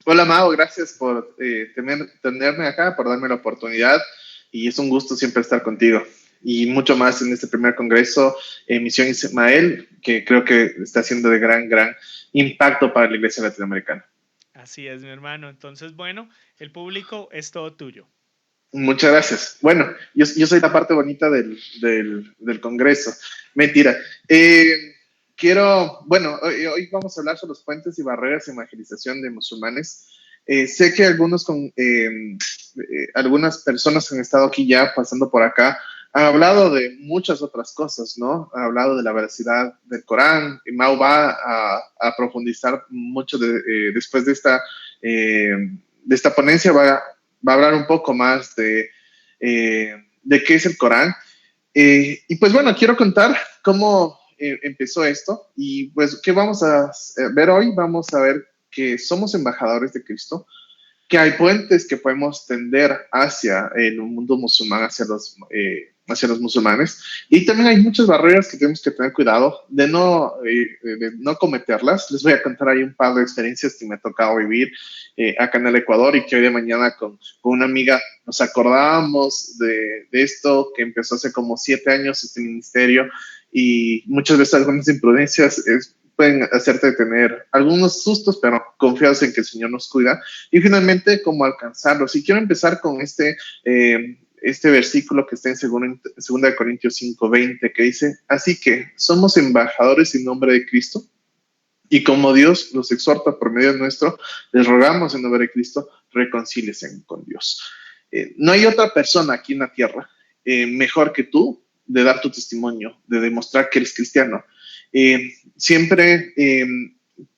Hola Mau, gracias por tenerme acá, por darme la oportunidad y es un gusto siempre estar contigo. Y mucho más en este primer congreso, Misión Ismael, que creo que está siendo de gran impacto para la iglesia latinoamericana. Así es, mi hermano. Entonces, bueno, el público es todo tuyo. Muchas gracias. Bueno, yo soy la parte bonita del congreso. Mentira. Hoy vamos a hablar sobre los puentes y barreras de evangelización de musulmanes. Sé que algunas personas que han estado aquí ya pasando por acá han hablado de muchas otras cosas, ¿no? Han hablado de la veracidad del Corán. Y Mau va a profundizar mucho después de esta ponencia, va a hablar un poco más de qué es el Corán. Y pues bueno, quiero contar cómo empezó esto y pues qué vamos a ver hoy. Vamos a ver que somos embajadores de Cristo, que hay puentes que podemos tender hacia el mundo musulmán, hacia los musulmanes, y también hay muchas barreras que tenemos que tener cuidado de no cometerlas. Les voy a contar ahí un par de experiencias que me ha tocado vivir acá en el Ecuador y que hoy de mañana con una amiga nos acordábamos de esto que empezó hace como 7 años, este ministerio, y muchas veces algunas imprudencias pueden hacerte tener algunos sustos, pero confiados en que el Señor nos cuida. Y finalmente, cómo alcanzarlos. Y quiero empezar con este versículo que está en 2 Corintios 5:20, que dice: así que somos embajadores en nombre de Cristo, y como Dios los exhorta por medio nuestro, les rogamos en nombre de Cristo, reconcíliense con Dios. No hay otra persona aquí en la tierra mejor que tú de dar tu testimonio, de demostrar que eres cristiano. Siempre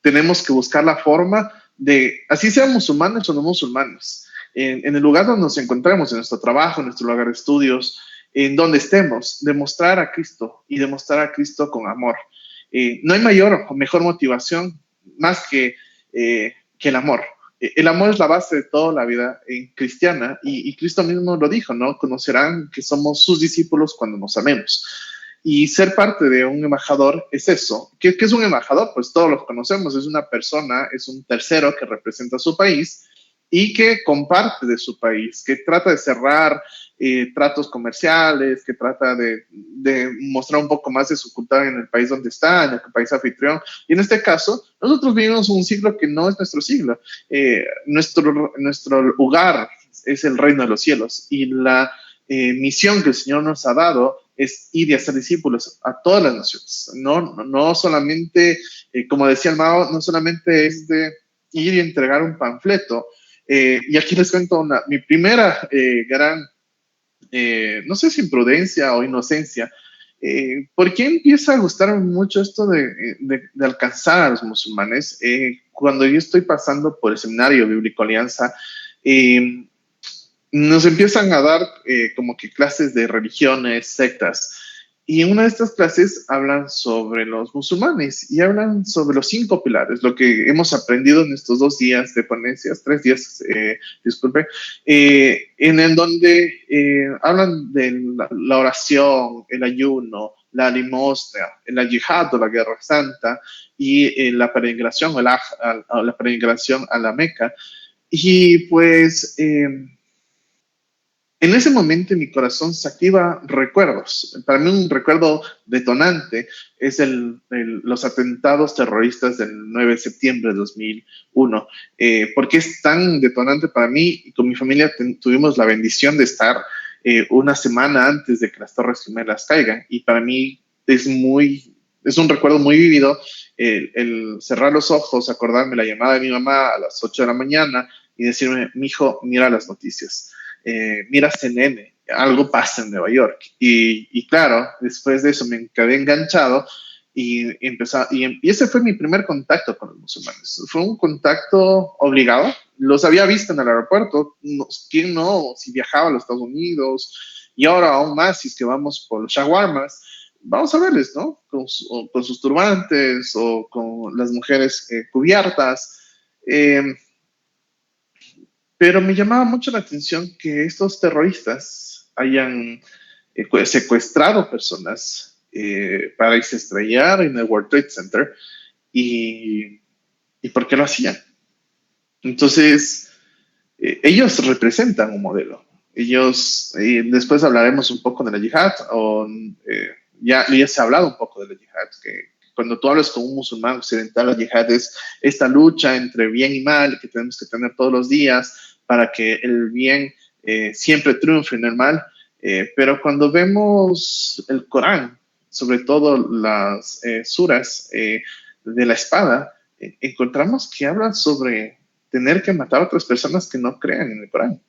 tenemos que buscar la forma de, así sean musulmanes o no musulmanes, en el lugar donde nos encontremos, en nuestro trabajo, en nuestro lugar de estudios, en donde estemos, demostrar a Cristo y demostrar a Cristo con amor. No hay mayor o mejor motivación más que el amor. El amor es la base de toda la vida cristiana y Cristo mismo lo dijo, ¿no? Conocerán que somos sus discípulos cuando nos amemos. Y ser parte de un embajador es eso. ¿Qué es un embajador? Pues todos lo conocemos, es una persona, es un tercero que representa a su país y que comparte de su país, que trata de cerrar tratos comerciales, que trata de mostrar un poco más de su cultura en el país donde está, en el país anfitrión. Y en este caso, nosotros vivimos un siglo que no es nuestro siglo. Nuestro lugar es el reino de los cielos y la misión que el Señor nos ha dado es ir y hacer discípulos a todas las naciones. No solamente, como decía el Mao, no solamente es de ir y entregar un panfleto. Y aquí les cuento mi primera no sé si imprudencia o inocencia. ¿Por qué empieza a gustarme mucho esto de alcanzar a los musulmanes? Cuando yo estoy pasando por el seminario bíblico Alianza, eh, nos empiezan a dar como que clases de religiones, sectas. Y en una de estas clases hablan sobre los musulmanes y hablan sobre los 5 pilares, lo que hemos aprendido en estos 2 días de ponencias, 3 días, disculpe, en el donde hablan de la oración, el ayuno, la limosna, la yihad o la guerra santa y la peregrinación, la peregrinación a la Meca. Y pues en ese momento en mi corazón se activa recuerdos. Para mí un recuerdo detonante es los atentados terroristas del 9 de septiembre de 2001. ¿Por qué es tan detonante para mí? Y con mi familia tuvimos la bendición de estar una semana antes de que las Torres Gemelas caigan. Y para mí es un recuerdo muy vívido el cerrar los ojos, acordarme la llamada de mi mamá a las 8 de la mañana y decirme: mi hijo, mira las noticias, mira CNN, algo pasa en Nueva York. Y claro, después de eso me quedé enganchado y ese fue mi primer contacto con los musulmanes. Fue un contacto obligado. Los había visto en el aeropuerto. ¿Quién no? Si viajaba a los Estados Unidos, y ahora aún más, si es que vamos por los shawarmas, vamos a verles, ¿no? Con sus turbantes o con las mujeres cubiertas. Eh, pero me llamaba mucho la atención que estos terroristas hayan secuestrado personas para irse a estrellar en el World Trade Center y, y por qué lo hacían. Entonces, ellos representan un modelo. Ellos, después hablaremos un poco de la yihad, ya se ha hablado un poco de la yihad, que cuando tú hablas con un musulmán occidental, la yihad es esta lucha entre bien y mal que tenemos que tener todos los días para que el bien siempre triunfe en el mal. Pero cuando vemos el Corán, sobre todo las suras de la espada, encontramos que hablan sobre tener que matar a otras personas que no crean en el Corán.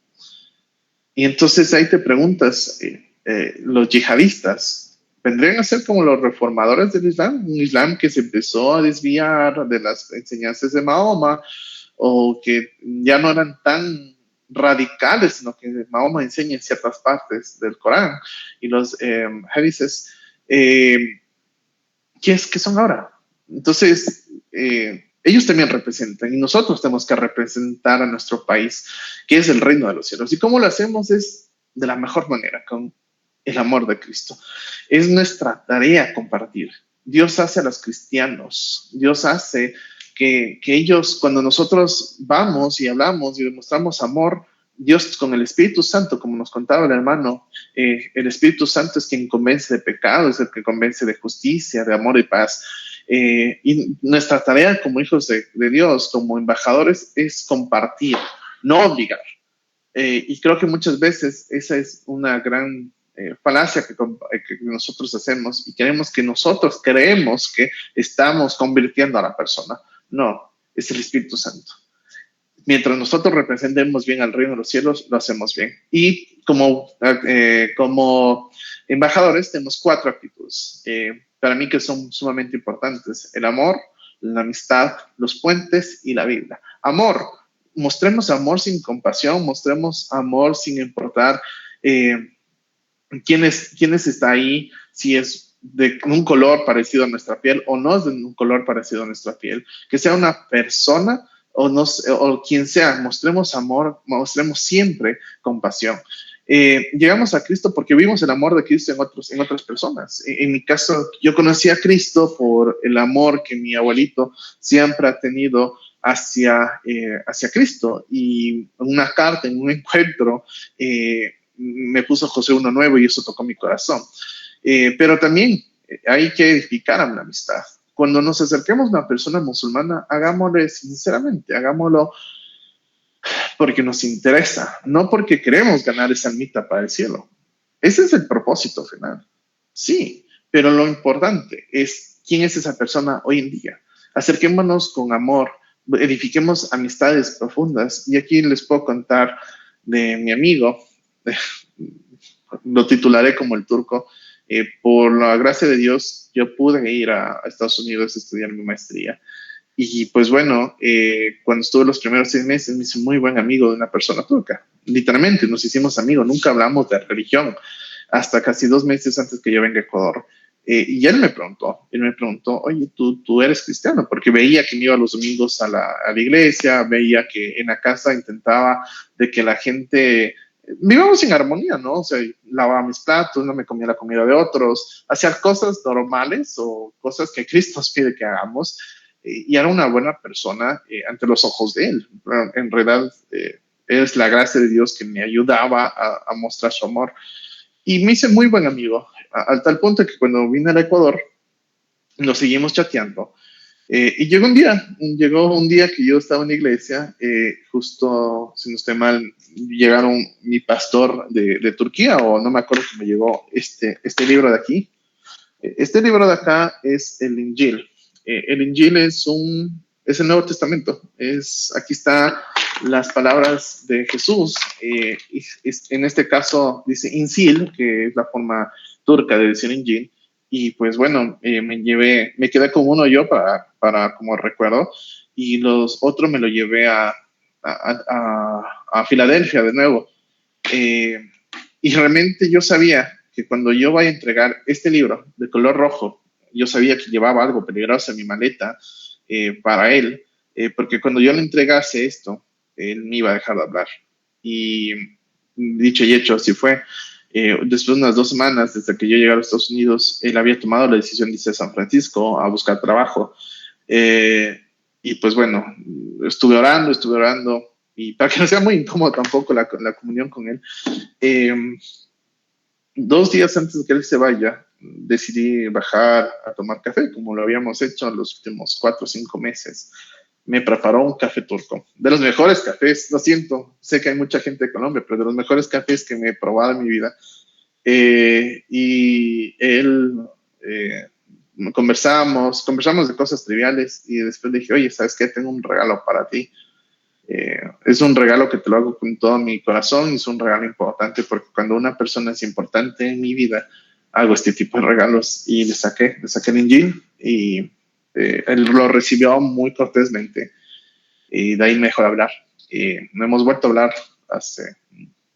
Y entonces ahí te preguntas, los yihadistas, ¿vendrían a ser como los reformadores del Islam? Un Islam que se empezó a desviar de las enseñanzas de Mahoma, o que ya no eran tan radicales, sino que Mahoma enseña en ciertas partes del Corán. Y los hadices, ¿qué son ahora? Entonces, ellos también representan y nosotros tenemos que representar a nuestro país, que es el reino de los cielos. ¿Y cómo lo hacemos? Es de la mejor manera, con el amor de Cristo. Es nuestra tarea compartir. Dios hace a los cristianos, Dios hace que ellos, cuando nosotros vamos y hablamos y demostramos amor, Dios con el Espíritu Santo, como nos contaba el hermano, el Espíritu Santo es quien convence de pecado, es el que convence de justicia, de amor y paz. Y nuestra tarea como hijos de Dios, como embajadores, es compartir, no obligar. Y creo que muchas veces esa es una gran falacia que nosotros hacemos y queremos que nosotros creemos que estamos convirtiendo a la persona. No, es el Espíritu Santo. Mientras nosotros representemos bien al reino de los cielos, lo hacemos bien. Y como embajadores tenemos 4 actitudes para mí que son sumamente importantes: el amor, la amistad, los puentes y la Biblia. Amor, mostremos amor sin compasión, mostremos amor sin importar quién está ahí, si es de un color parecido a nuestra piel o no es de un color parecido a nuestra piel, que sea una persona o quien sea, mostremos amor, mostremos siempre compasión. Llegamos a Cristo porque vimos el amor de Cristo en otras personas. En mi caso, yo conocí a Cristo por el amor que mi abuelito siempre ha tenido hacia Cristo, y en una carta, en un encuentro, me puso José uno nuevo y eso tocó mi corazón. Pero también hay que edificar una amistad. Cuando nos acerquemos a una persona musulmana, hagámoslo sinceramente, hagámoslo porque nos interesa, no porque queremos ganar esa almita para el cielo. Ese es el propósito final. Sí, pero lo importante es quién es esa persona hoy en día. Acerquémonos con amor, edifiquemos amistades profundas. Y aquí les puedo contar de mi amigo, lo titularé como el turco. Por la gracia de Dios, yo pude ir a Estados Unidos a estudiar mi maestría. Y pues bueno, cuando estuve los primeros 6 meses, me hice muy buen amigo de una persona turca. Literalmente nos hicimos amigos, nunca hablamos de religión, hasta casi 2 meses antes que yo venga a Ecuador. Y él me preguntó, oye, ¿tú eres cristiano? Porque veía que me iba los domingos a la iglesia, veía que en la casa intentaba de que la gente vivamos en armonía, ¿no? O sea, lavaba mis platos, no me comía la comida de otros, hacía cosas normales o cosas que Cristo nos pide que hagamos, y era una buena persona ante los ojos de él. En realidad, es la gracia de Dios que me ayudaba a mostrar su amor. Y me hice muy buen amigo, al tal punto que cuando vine al Ecuador, nos seguimos chateando. Y llegó un día que yo estaba en la iglesia, justo, si no estoy mal, llegaron mi pastor de Turquía, o no me acuerdo que me llegó este libro de aquí. Este libro de acá es el Injil. El Injil es el Nuevo Testamento. Aquí están las palabras de Jesús. En este caso dice Injil, que es la forma turca de decir Injil. Y pues bueno, me quedé con uno yo para como recuerdo, y los otros me lo llevé a Filadelfia de nuevo. Y realmente yo sabía que cuando yo vaya a entregar este libro de color rojo, yo sabía que llevaba algo peligroso en mi maleta para él, porque cuando yo le entregase esto, él me iba a dejar de hablar. Y dicho y hecho, así fue. Después de unas 2 semanas desde que yo llegué a los Estados Unidos, él había tomado la decisión de irse a San Francisco a buscar trabajo. Y pues bueno, estuve orando, y para que no sea muy incómodo tampoco la comunión con él, eh, 2 días antes de que él se vaya, decidí bajar a tomar café, como lo habíamos hecho en los últimos 4 o 5 meses. Me preparó un café turco, de los mejores cafés, lo siento, sé que hay mucha gente de Colombia, pero de los mejores cafés que me he probado en mi vida. Y él, eh, conversamos de cosas triviales y después dije, oye, ¿sabes qué? Tengo un regalo para ti. Es un regalo que te lo hago con todo mi corazón y es un regalo importante porque cuando una persona es importante en mi vida, hago este tipo de regalos y le saqué el Injil y él lo recibió muy cortésmente y de ahí me dejó de hablar. No hemos vuelto a hablar hace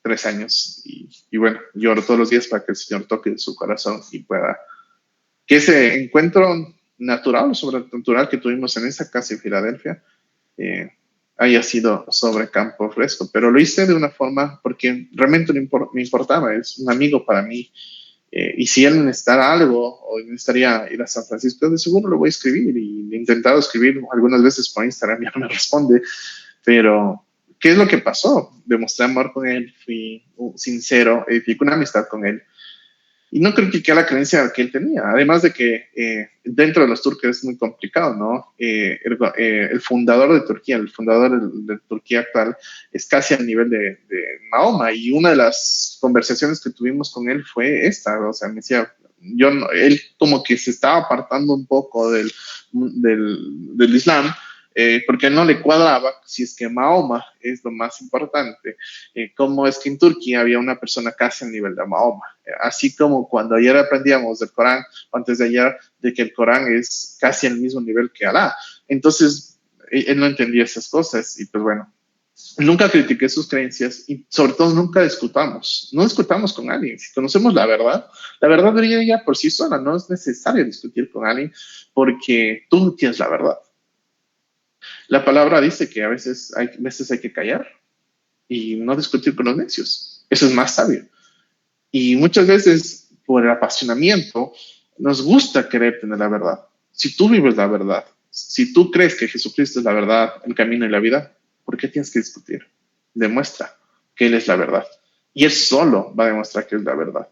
3 años y bueno, lloro todos los días para que el Señor toque su corazón y pueda que ese encuentro natural o sobrenatural que tuvimos en esa casa en Filadelfia eh, haya sido sobre campo fresco, pero lo hice de una forma porque realmente me importaba, es un amigo para mí, y si él necesitara algo o necesitaría ir a San Francisco, de seguro lo voy a escribir y he intentado escribir algunas veces por Instagram, ya no me responde, pero ¿qué es lo que pasó? Demostré amor con él, fui sincero, edifiqué una amistad con él y no critiqué la creencia que él tenía, además de que dentro de los turcos es muy complicado, ¿no? El fundador de Turquía, el fundador de Turquía actual, es casi al nivel de Mahoma, y una de las conversaciones que tuvimos con él fue esta, o sea, me decía, él como que se estaba apartando un poco del Islam, porque no le cuadraba si es que Mahoma es lo más importante, cómo es que en Turquía había una persona casi al nivel de Mahoma. Así como cuando ayer aprendíamos del Corán, antes de ayer, de que el Corán es casi al mismo nivel que Alá. Entonces, él no entendía esas cosas y pues bueno, nunca critiqué sus creencias y sobre todo nunca discutamos. No discutamos con alguien. Si conocemos la verdad debería ya por sí sola. No es necesario discutir con alguien porque tú no tienes la verdad. La palabra dice que a veces hay que callar y no discutir con los necios. Eso es más sabio. Y muchas veces, por el apasionamiento, nos gusta querer tener la verdad. Si tú vives la verdad, si tú crees que Jesucristo es la verdad, el camino y la vida, ¿por qué tienes que discutir? Demuestra que Él es la verdad. Y Él solo va a demostrar que es la verdad.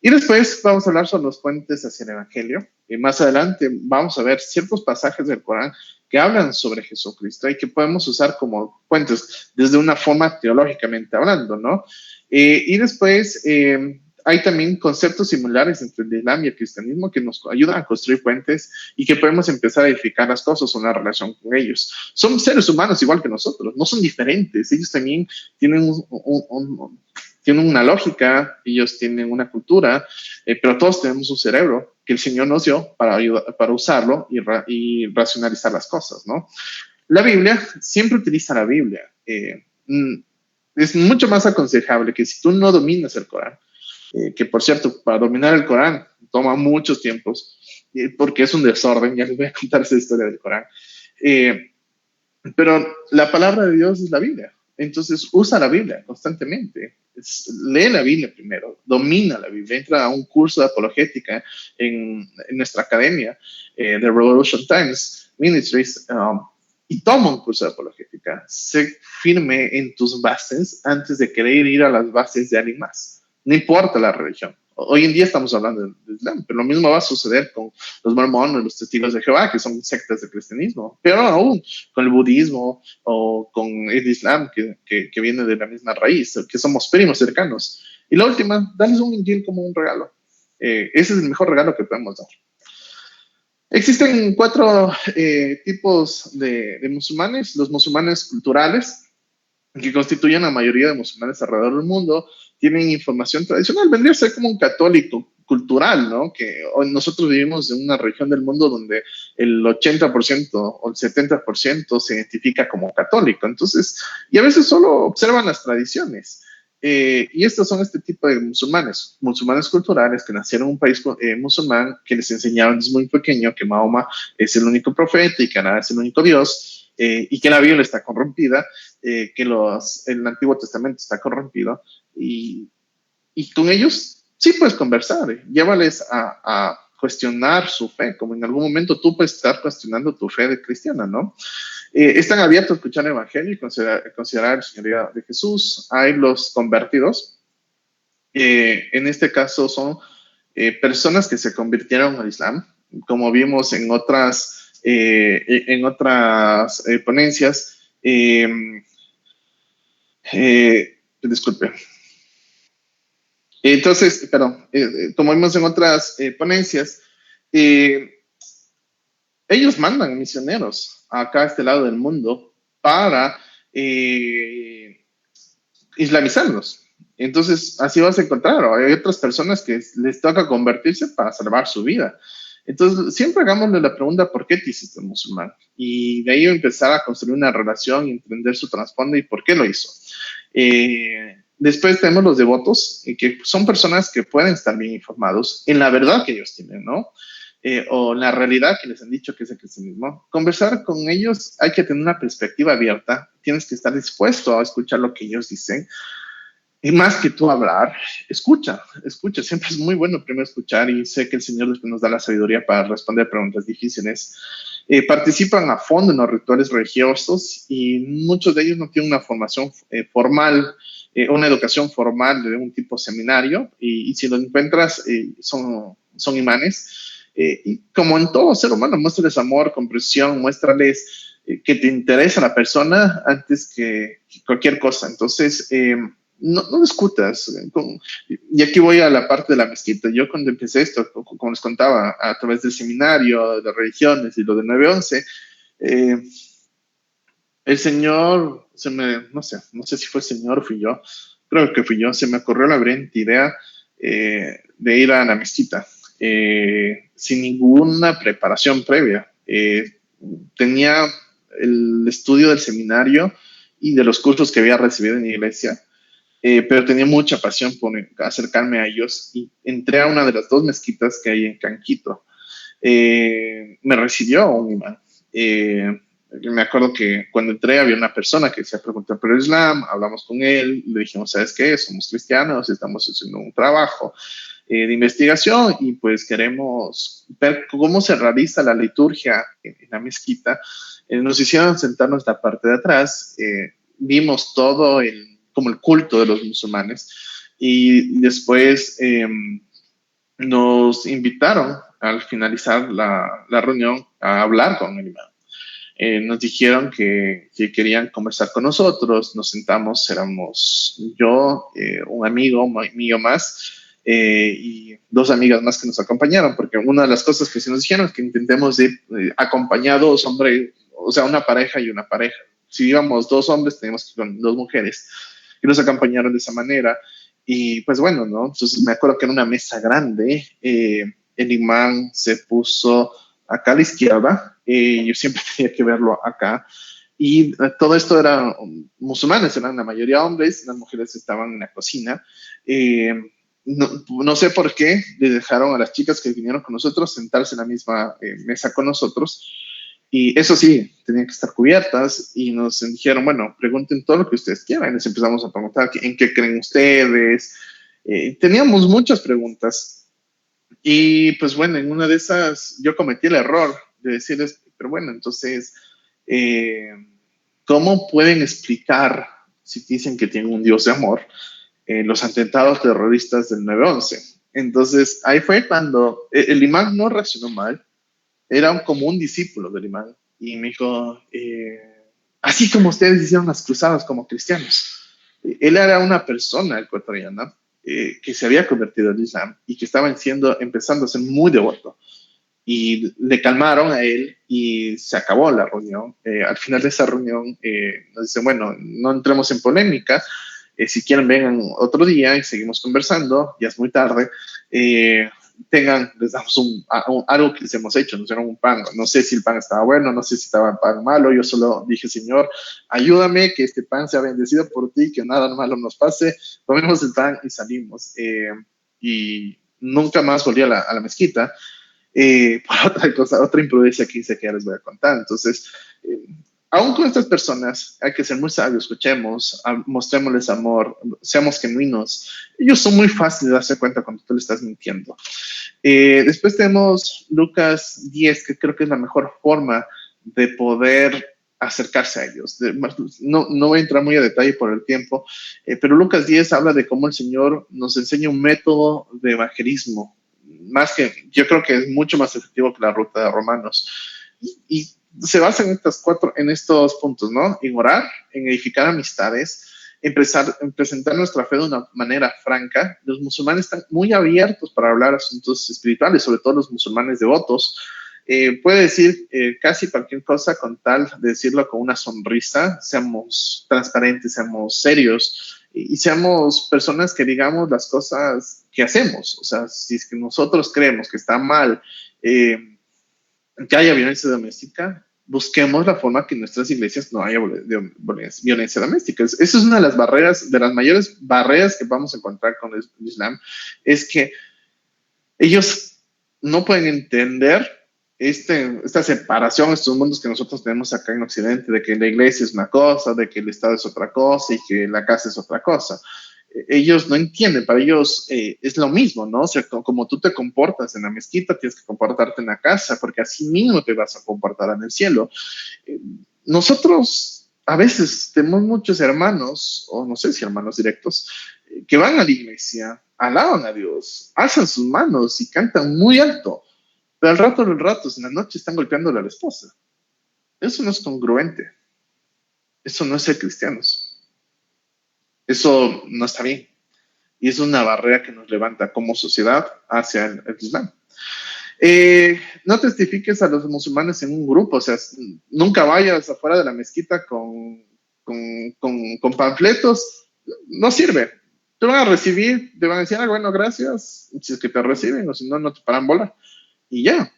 Y después vamos a hablar sobre los puentes hacia el Evangelio. Y más adelante vamos a ver ciertos pasajes del Corán que hablan sobre Jesucristo y que podemos usar como puentes desde una forma teológicamente hablando, ¿no? Y después hay también conceptos similares entre el Islam y el cristianismo que nos ayudan a construir puentes y que podemos empezar a edificar las cosas o una relación con ellos. Son seres humanos igual que nosotros, no son diferentes. Ellos también tienen tienen una lógica, ellos tienen una cultura, pero todos tenemos un cerebro que el Señor nos dio para usarlo y racionalizar las cosas, ¿no? La Biblia, siempre utiliza la Biblia. Es mucho más aconsejable que si tú no dominas el Corán, que por cierto, para dominar el Corán toma muchos tiempos, porque es un desorden, ya les voy a contar esa historia del Corán. Eh, pero la palabra de Dios es la Biblia. Entonces usa la Biblia constantemente. Lee la Biblia primero, domina la Biblia, entra a un curso de apologética en nuestra academia de Revolution Times Ministries, y toma un curso de apologética. Sé firme en tus bases antes de querer ir a las bases de alguien más. No importa la religión. Hoy en día estamos hablando de Islam, pero lo mismo va a suceder con los mormones, los testigos de Jehová, que son sectas de cristianismo, pero aún con el budismo o con el Islam, que viene de la misma raíz, que somos primos cercanos. Y la última, darles un Injil como un regalo. Ese es el mejor regalo que podemos dar. Existen 4 tipos de musulmanes: los musulmanes culturales, que constituyen la mayoría de musulmanes alrededor del mundo, tienen información tradicional, vendría a ser como un católico cultural, ¿no? Que hoy nosotros vivimos en una región del mundo donde el 80% o el 70% se identifica como católico, entonces, y a veces solo observan las tradiciones. Y estos son este tipo de musulmanes culturales que nacieron en un país musulmán, que les enseñaron desde muy pequeño que Mahoma es el único profeta y que Alá es el único Dios, y que la Biblia está corrompida, que el Antiguo Testamento está corrompido, y con ellos sí puedes conversar, llévales cuestionar su fe, como en algún momento tú puedes estar cuestionando tu fe de cristiana, ¿no? Están abiertos a escuchar el Evangelio y considerar el señorío de Jesús. Hay los convertidos. En este caso son personas que se convirtieron al Islam, como vimos en otras ponencias. Disculpe. Entonces, perdón, como vimos en otras ponencias, ellos mandan misioneros acá a este lado del mundo para islamizarlos. Entonces, así vas a encontrar. Hay otras personas que les toca convertirse para salvar su vida. Entonces, siempre hagámosle la pregunta, ¿por qué te hiciste musulmán? Y de ahí empezar a construir una relación y entender su trasfondo y por qué lo hizo. Después tenemos los devotos, que son personas que pueden estar bien informados en la verdad que ellos tienen, ¿no? O la realidad que les han dicho que es el cristianismo. Conversar con ellos, hay que tener una perspectiva abierta, tienes que estar dispuesto a escuchar lo que ellos dicen, y más que tú hablar, escucha, siempre es muy bueno primero escuchar, y sé que el Señor después nos da la sabiduría para responder preguntas difíciles. Participan a fondo en los rituales religiosos y muchos de ellos no tienen una formación formal, una educación formal de un tipo seminario, y si lo encuentras, son imanes. Y como en todo ser humano, muéstrales amor, comprensión, muéstrales que te interesa la persona antes que cualquier cosa. Entonces, no discutas. Y aquí voy a la parte de la mezquita. Yo cuando empecé esto, como les contaba, a través del seminario de religiones y lo de 911, el Señor, no sé si fue el Señor o fui yo, creo que fui yo, se me ocurrió la brillante idea de ir a la mezquita sin ninguna preparación previa. Tenía el estudio del seminario y de los cursos que había recibido en la iglesia, pero tenía mucha pasión por acercarme a ellos y entré a una de las dos mezquitas que hay en Canquito. Me recibió un imán. Me acuerdo que cuando entré había una persona que se preguntó por el Islam, hablamos con él, le dijimos, ¿sabes qué? Somos cristianos, estamos haciendo un trabajo de investigación y pues queremos ver cómo se realiza la liturgia en la mezquita. Nos hicieron sentarnos en la parte de atrás, vimos todo como el culto de los musulmanes y después nos invitaron al finalizar la reunión a hablar con el imán. Nos dijeron que querían conversar con nosotros, nos sentamos, éramos yo, un amigo mío más, y dos amigas más que nos acompañaron, porque una de las cosas que sí nos dijeron es que intentemos ir acompañados, hombre, o sea, una pareja y una pareja. Si íbamos dos hombres, teníamos que ir con dos mujeres, y nos acompañaron de esa manera. Y pues bueno, ¿no? Entonces me acuerdo que era una mesa grande, el imán se puso acá a la izquierda, yo siempre tenía que verlo acá, y todo esto eran musulmanes, eran la mayoría hombres, las mujeres estaban en la cocina. No sé por qué le dejaron a las chicas que vinieron con nosotros sentarse en la misma mesa con nosotros, y eso sí, tenían que estar cubiertas, y nos dijeron, bueno, pregunten todo lo que ustedes quieran. Les empezamos a preguntar, ¿en qué creen ustedes? Teníamos muchas preguntas. Y pues bueno, en una de esas yo cometí el error de decirles, pero bueno, entonces, ¿cómo pueden explicar, si dicen que tienen un Dios de amor, los atentados terroristas del 9/11? Entonces, ahí fue cuando el imán no reaccionó mal, era como un discípulo del imán, y me dijo, así como ustedes hicieron las cruzadas como cristianos. Él era una persona ecuatoriana que se había convertido al Islam y que estaba empezando a ser muy devoto. Y le calmaron a él y se acabó la reunión. Al final de esa reunión nos dicen, bueno, no entremos en polémica, si quieren vengan otro día y seguimos conversando, ya es muy tarde. Les damos algo que les hemos hecho, nos dieron un pan, no sé si el pan estaba bueno, no sé si estaba el pan malo, yo solo dije, Señor, ayúdame, que este pan sea bendecido por ti, que nada malo nos pase, comimos el pan y salimos, y nunca más volví a la mezquita, por otra cosa, otra imprudencia que hice que ya les voy a contar. Entonces, aún con estas personas hay que ser muy sabios, escuchemos, mostrémosles amor, seamos genuinos. Ellos son muy fáciles de darse cuenta cuando tú le estás mintiendo. Después tenemos Lucas 10, que creo que es la mejor forma de poder acercarse a ellos. No voy a entrar muy a detalle por el tiempo, pero Lucas 10 habla de cómo el Señor nos enseña un método de evangelismo, más que yo creo que es mucho más efectivo que la ruta de Romanos. Y se basa en estos puntos, ¿no? En orar, en edificar amistades, en presentar nuestra fe de una manera franca. Los musulmanes están muy abiertos para hablar asuntos espirituales, sobre todo los musulmanes devotos. Puede decir casi cualquier cosa con tal de decirlo con una sonrisa. Seamos transparentes, seamos serios y seamos personas que digamos las cosas que hacemos. O sea, si es que nosotros creemos que está mal que haya violencia doméstica, busquemos la forma que en nuestras iglesias no haya violencia doméstica. Esa es una de las barreras, de las mayores barreras que vamos a encontrar con el Islam, es que ellos no pueden entender esta separación, estos mundos que nosotros tenemos acá en Occidente, de que la iglesia es una cosa, de que el Estado es otra cosa y que la casa es otra cosa. Ellos no entienden, para ellos es lo mismo, ¿no? O sea, como tú te comportas en la mezquita, tienes que comportarte en la casa, porque así mismo te vas a comportar en el cielo. Nosotros a veces tenemos muchos hermanos, o no sé si hermanos directos, que van a la iglesia, alaban a Dios, alzan sus manos y cantan muy alto, pero al rato de los ratos, en la noche, están golpeándole a la esposa. Eso no es congruente. Eso no es ser cristianos. Eso no está bien. Y es una barrera que nos levanta como sociedad hacia el Islam. No testifiques a los musulmanes en un grupo, o sea, nunca vayas afuera de la mezquita con panfletos, no sirve. Te van a recibir, te van a decir, bueno, gracias, si es que te reciben, o si no, no te paran bola. Y ya.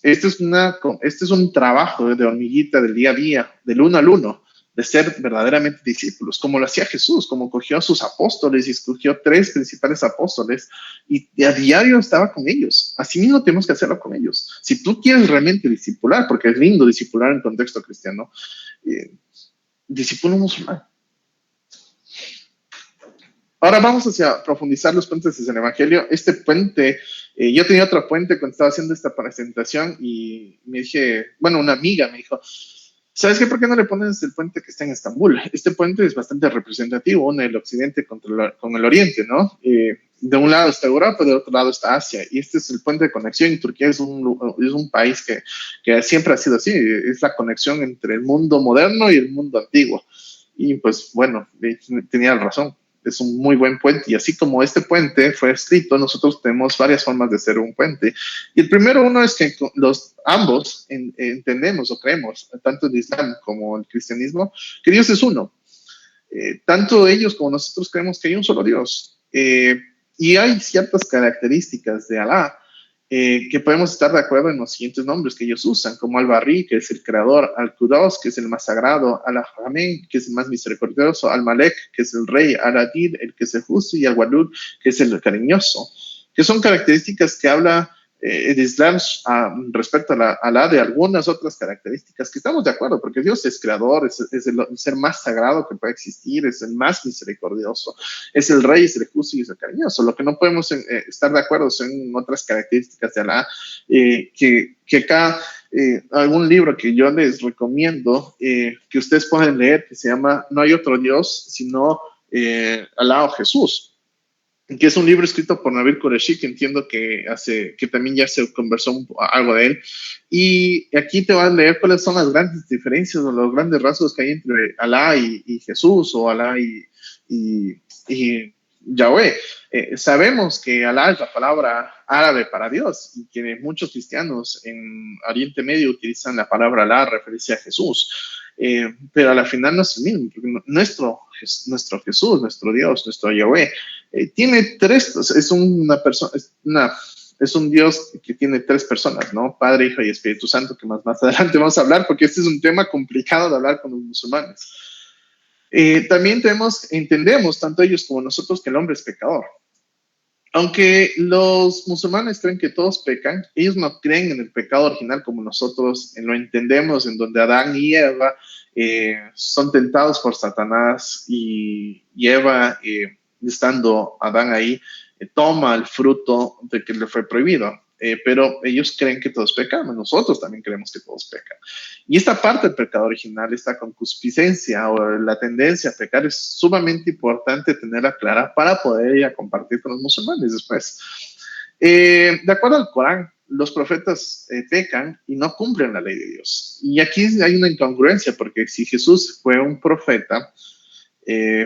Este es un trabajo de hormiguita del día a día, del uno al uno, de ser verdaderamente discípulos, como lo hacía Jesús, como cogió a sus apóstoles y escogió 3 principales apóstoles y a diario estaba con ellos. Así mismo tenemos que hacerlo con ellos. Si tú quieres realmente discipular, porque es lindo discipular en contexto cristiano, discípulo musulmán. Ahora vamos hacia profundizar los puentes del Evangelio. Este puente, yo tenía otro puente cuando estaba haciendo esta presentación y me dije, bueno, una amiga me dijo, ¿sabes qué? ¿Por qué no le pones el puente que está en Estambul? Este puente es bastante representativo, une el occidente con el oriente, ¿no? De un lado está Europa, del otro lado está Asia, y este es el puente de conexión, y Turquía es un país que siempre ha sido así, es la conexión entre el mundo moderno y el mundo antiguo. Y pues bueno, tenía razón. Es un muy buen puente, y así como este puente fue escrito, nosotros tenemos varias formas de hacer un puente. Y el primero uno es que ambos entendemos o creemos, tanto el Islam como el cristianismo, que Dios es uno. Tanto ellos como nosotros creemos que hay un solo Dios. Y hay ciertas características de Alá que podemos estar de acuerdo en los siguientes nombres que ellos usan, como Al-Barri, que es el creador, Al-Qudos, que es el más sagrado, Al-Ahramen, que es el más misericordioso, Al-Malek, que es el rey, Al-Adil, el que es el justo, y Al-Walud, que es el cariñoso, que son características que habla el Islam respecto a la de algunas otras características que estamos de acuerdo, porque Dios es creador, es el ser más sagrado que puede existir, es el más misericordioso, es el rey, es el justo y es el cariñoso. Lo que no podemos estar de acuerdo son otras características de Alá, que acá algún libro que yo les recomiendo que ustedes puedan leer, que se llama No hay otro Dios sino Alá o Jesús, que es un libro escrito por Nabil Qureshi, que entiendo que también ya se conversó algo de él. Y aquí te van a leer cuáles son las grandes diferencias o los grandes rasgos que hay entre Alá y Jesús, o Alá y Yahweh. Sabemos que Alá es la palabra árabe para Dios, y que muchos cristianos en Oriente Medio utilizan la palabra Alá a referirse a Jesús. Pero a la final no es el mismo, porque nuestro Jesús, nuestro Dios, nuestro Yahweh, tiene 3, es un Dios que tiene 3 personas, ¿no? Padre, Hijo y Espíritu Santo, que más adelante vamos a hablar, porque este es un tema complicado de hablar con los musulmanes. También entendemos, tanto ellos como nosotros, que el hombre es pecador. Aunque los musulmanes creen que todos pecan, ellos no creen en el pecado original como nosotros lo entendemos, en donde Adán y Eva son tentados por Satanás, y Eva, estando Adán ahí, toma el fruto de que le fue prohibido. Pero ellos creen que todos pecan, nosotros también creemos que todos pecan. Y esta parte del pecado original, esta concupiscencia o la tendencia a pecar, es sumamente importante tenerla clara para poder ir a compartir con los musulmanes después. De acuerdo al Corán, los profetas pecan y no cumplen la ley de Dios. Y aquí hay una incongruencia, porque si Jesús fue un profeta,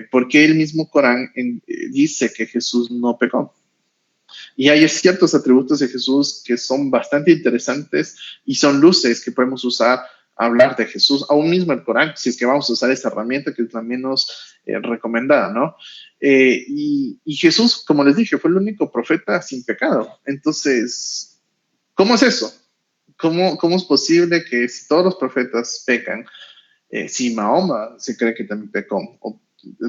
¿por qué el mismo Corán dice que Jesús no pecó? Y hay ciertos atributos de Jesús que son bastante interesantes y son luces que podemos usar a hablar de Jesús, aún mismo el Corán, si es que vamos a usar esta herramienta que es la menos recomendada, ¿no? Y Jesús, como les dije, fue el único profeta sin pecado. Entonces, ¿cómo es eso? ¿Cómo es posible que si todos los profetas pecan, si Mahoma se cree que también pecó, o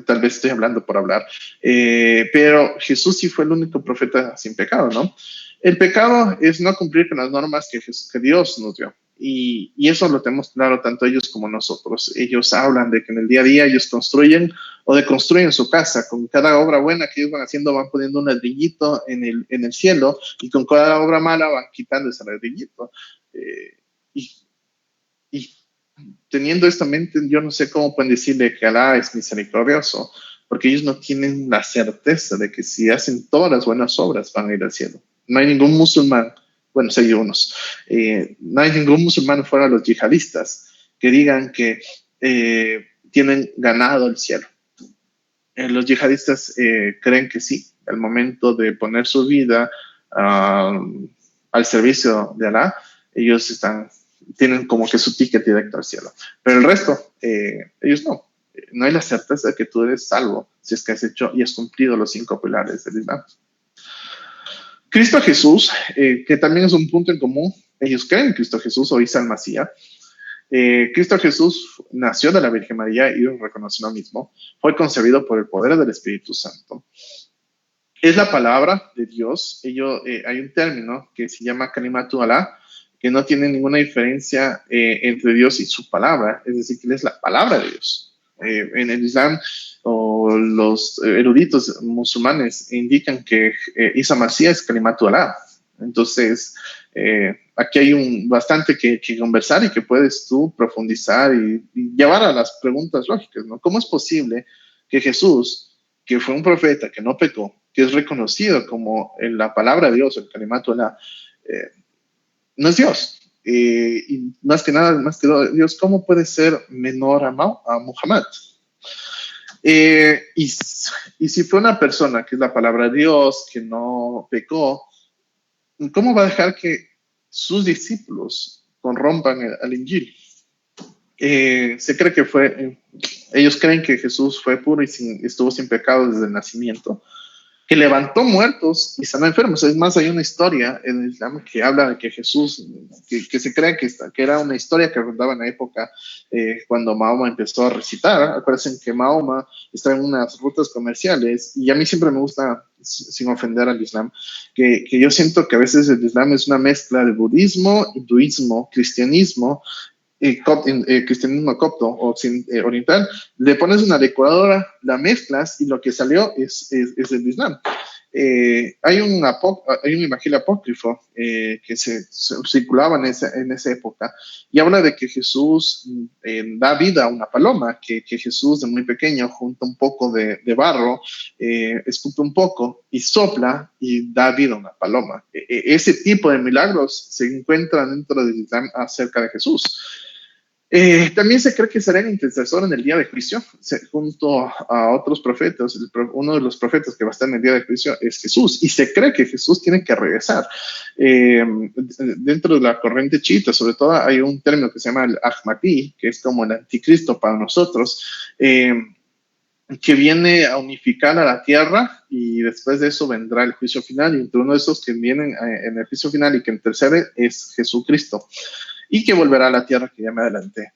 tal vez estoy hablando por hablar, pero Jesús sí fue el único profeta sin pecado, ¿no? El pecado es no cumplir con las normas que Dios nos dio. Y eso lo tenemos claro tanto ellos como nosotros. Ellos hablan de que en el día a día ellos construyen o deconstruyen su casa. Con cada obra buena que ellos van haciendo van poniendo un ladrillito en el cielo, y con cada obra mala van quitando ese ladrillito. Y teniendo esto en mente, yo no sé cómo pueden decirle que Alá es misericordioso, porque ellos no tienen la certeza de que si hacen todas las buenas obras van a ir al cielo. No hay ningún musulmán, bueno, sí hay unos, no hay ningún musulmán fuera de los yihadistas que digan que tienen ganado el cielo. Los yihadistas creen que sí, al momento de poner su vida al servicio de Alá, ellos tienen como que su ticket directo al cielo. Pero el resto, ellos no. No hay la certeza de que tú eres salvo si es que has hecho y has cumplido los 5 pilares del Islam. Cristo Jesús, que también es un punto en común, ellos creen en Cristo Jesús o Isa el Masía. Cristo Jesús nació de la Virgen María y lo reconoció mismo. Fue concebido por el poder del Espíritu Santo. Es la palabra de Dios. Hay un término que se llama Kalimatu Alá, que no tiene ninguna diferencia entre Dios y su palabra, es decir, que Él es la palabra de Dios. En el Islam, o los eruditos musulmanes indican que Isa Masía es Kalimatu Alá. Entonces, aquí hay bastante que conversar y que puedes tú profundizar y llevar a las preguntas lógicas, ¿no? ¿Cómo es posible que Jesús, que fue un profeta, que no pecó, que es reconocido como la palabra de Dios, el Kalimatu Alá, no es Dios? Y más que nada, más que Dios, ¿cómo puede ser menor a Muhammad? Y si fue una persona que es la palabra de Dios, que no pecó, ¿cómo va a dejar que sus discípulos corrompan al Injil? Se cree que ellos creen que Jesús fue puro y estuvo sin pecado desde el nacimiento, que levantó muertos y sanó enfermos. Es más, hay una historia en el Islam que habla de que Jesús, que se cree que era una historia que rondaba en la época cuando Mahoma empezó a recitar. Acuérdense que Mahoma estaba en unas rutas comerciales, y a mí siempre me gusta, sin ofender al Islam, que yo siento que a veces el Islam es una mezcla de budismo, hinduismo, cristianismo, cristianismo copto o oriental. Le pones una decoradora, la mezclas y lo que salió es el Islam. Hay un evangelio apócrifo que se circulaba en esa época, y habla de que Jesús da vida a una paloma, que Jesús de muy pequeño junta un poco de barro, escupe un poco y sopla y da vida a una paloma. Ese tipo de milagros se encuentran dentro del Islam acerca de Jesús. También se cree que será el intercesor en el día de juicio, junto a otros profetas. Uno de los profetas que va a estar en el día de juicio es Jesús, y se cree que Jesús tiene que regresar. Dentro de la corriente chiita, sobre todo, hay un término que se llama el Ahmadí, que es como el anticristo para nosotros, que viene a unificar a la tierra, y después de eso vendrá el juicio final, y entre uno de esos que vienen en el juicio final y que intercede es Jesucristo, y que volverá a la tierra, que ya me adelanté.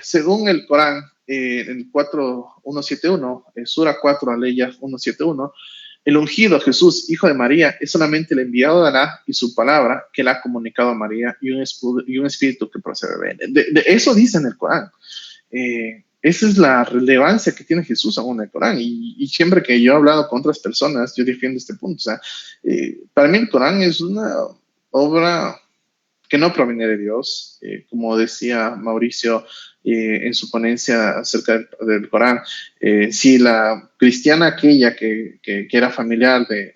Según el Corán, en el 4.171, Sura 4, Aleya 171, el ungido Jesús, hijo de María, es solamente el enviado de Alá y su palabra que le ha comunicado a María, y un espíritu que procede de él. De eso dice en el Corán. esa es la relevancia que tiene Jesús aún en el Corán. Y siempre que yo he hablado con otras personas, yo defiendo este punto. O sea, para mí el Corán es una obra que no proviene de Dios, como decía Mauricio en su ponencia acerca del Corán. Si la cristiana aquella que era familiar de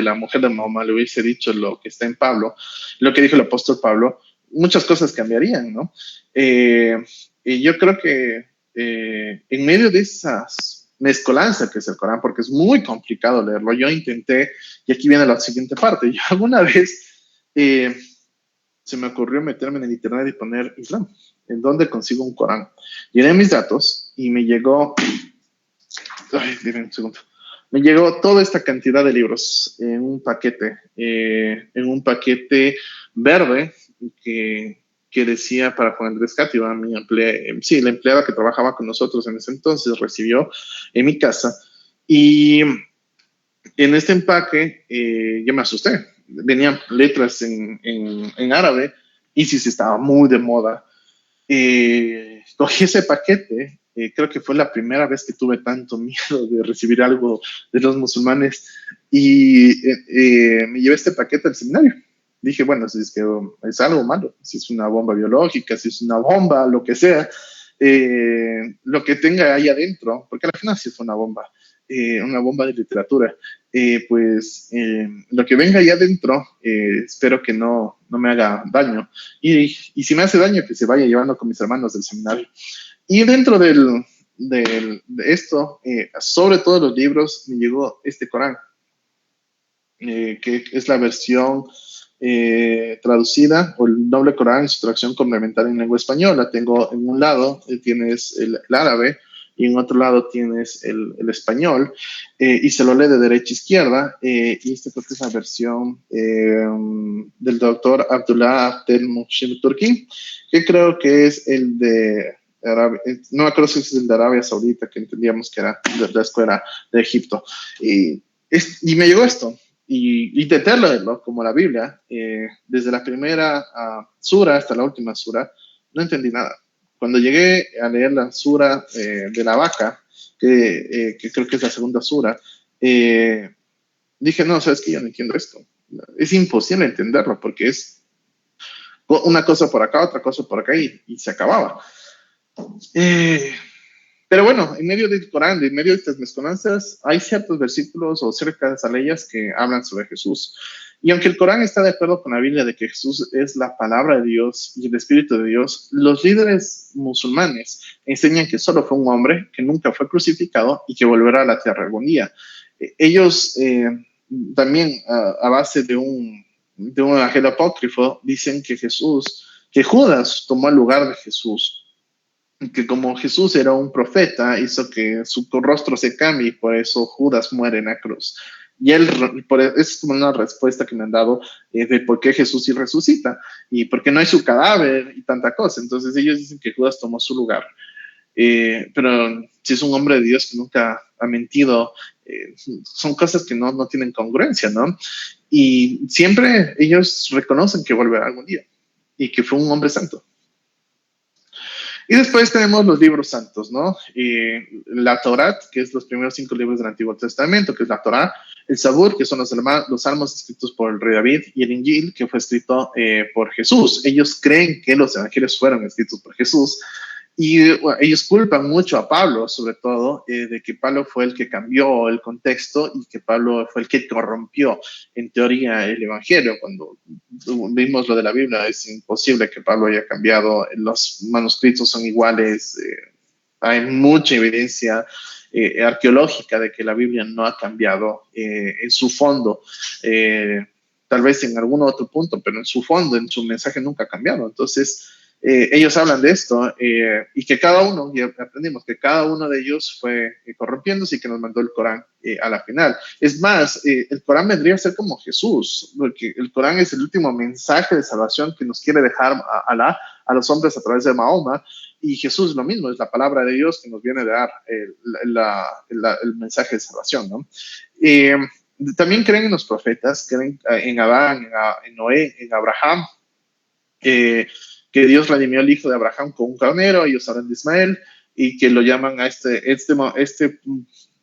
la mujer de Mahoma le hubiese dicho lo que está en Pablo, lo que dijo el apóstol Pablo, muchas cosas cambiarían, ¿no? Y yo creo que en medio de esas mezcolanza que es el Corán, porque es muy complicado leerlo, yo intenté, y aquí viene la siguiente parte, yo alguna vez se me ocurrió meterme en el internet y poner Islam, ¿en dónde consigo un Corán? Llené mis datos y me llegó, ay, dime un segundo, me llegó toda esta cantidad de libros en un paquete verde que decía para Juan Andrés Cátiva, sí, la empleada que trabajaba con nosotros en ese entonces recibió en mi casa. Y en este empaque yo me asusté. Venían letras en árabe y sí, sí estaba muy de moda. Cogí ese paquete, creo que fue la primera vez que tuve tanto miedo de recibir algo de los musulmanes y me llevé este paquete al seminario. Dije, bueno, si es que es algo malo, si es una bomba biológica, si es una bomba, lo que sea, lo que tenga ahí adentro, porque al final sí fue una bomba de literatura, lo que venga ahí adentro, espero que no me haga daño. Y si me hace daño, que se vaya llevando con mis hermanos del seminario. Y dentro de esto, sobre todos los libros, me llegó este Corán, que es la versión traducida, o el doble Corán y su traducción complementaria en lengua española. Tengo en un lado tienes el árabe y en otro lado tienes el español, y se lo lee de derecha a izquierda, y esta creo que es la versión del doctor Abdullah Abdel Muhsin Turki, que creo que es el de Arabia, no me acuerdo si es el de Arabia Saudita, que entendíamos que era de la escuela de Egipto. Y me llegó esto, y intenté leerlo como la Biblia, desde la primera sura hasta la última sura, no entendí nada. Cuando llegué a leer la sura de la vaca, que creo que es la segunda sura, dije, no, sabes que yo no entiendo esto. Es imposible entenderlo porque es una cosa por acá, otra cosa por acá y se acababa. Pero bueno, en medio del Corán, en medio de estas mezcolanzas, hay ciertos versículos o ciertas aleyas que hablan sobre Jesús. Y aunque el Corán está de acuerdo con la Biblia de que Jesús es la palabra de Dios y el Espíritu de Dios, los líderes musulmanes enseñan que solo fue un hombre, que nunca fue crucificado y que volverá a la tierra algún día. Ellos también, a base de un evangelio apócrifo, dicen que Judas tomó el lugar de Jesús, que como Jesús era un profeta, hizo que su rostro se cambie y por eso Judas muere en la cruz. Y es como una respuesta que me han dado de por qué Jesús sí resucita y por qué no hay su cadáver y tanta cosa. Entonces ellos dicen que Judas tomó su lugar. Pero si es un hombre de Dios que nunca ha mentido, son cosas que no tienen congruencia, ¿no? Y siempre ellos reconocen que volverá algún día y que fue un hombre santo. Y después tenemos los libros santos, ¿no? La Torá, que es los primeros 5 libros del Antiguo Testamento, que es la Torá, el Zabur, que son los salmos escritos por el rey David, y el Injil, que fue escrito por Jesús. Ellos creen que los evangelios fueron escritos por Jesús, y bueno, ellos culpan mucho a Pablo, sobre todo, de que Pablo fue el que cambió el contexto y que Pablo fue el que corrompió, en teoría, el Evangelio. Cuando vimos lo de la Biblia, es imposible que Pablo haya cambiado. Los manuscritos son iguales. Hay mucha evidencia arqueológica de que la Biblia no ha cambiado en su fondo. Tal vez en algún otro punto, pero en su fondo, en su mensaje nunca ha cambiado. Entonces, ellos hablan de esto y que cada uno, y aprendimos que cada uno de ellos fue corrompiéndose y que nos mandó el Corán a la final. Es más, el Corán vendría a ser como Jesús, porque el Corán es el último mensaje de salvación que nos quiere dejar a Alá, a los hombres a través de Mahoma, y Jesús lo mismo, es la palabra de Dios que nos viene a dar el mensaje de salvación, ¿no? También creen en los profetas, creen en Adán, en Noé, en Abraham, que que Dios redimió al hijo de Abraham con un carnero, ellos hablan de Ismael, y que lo llaman a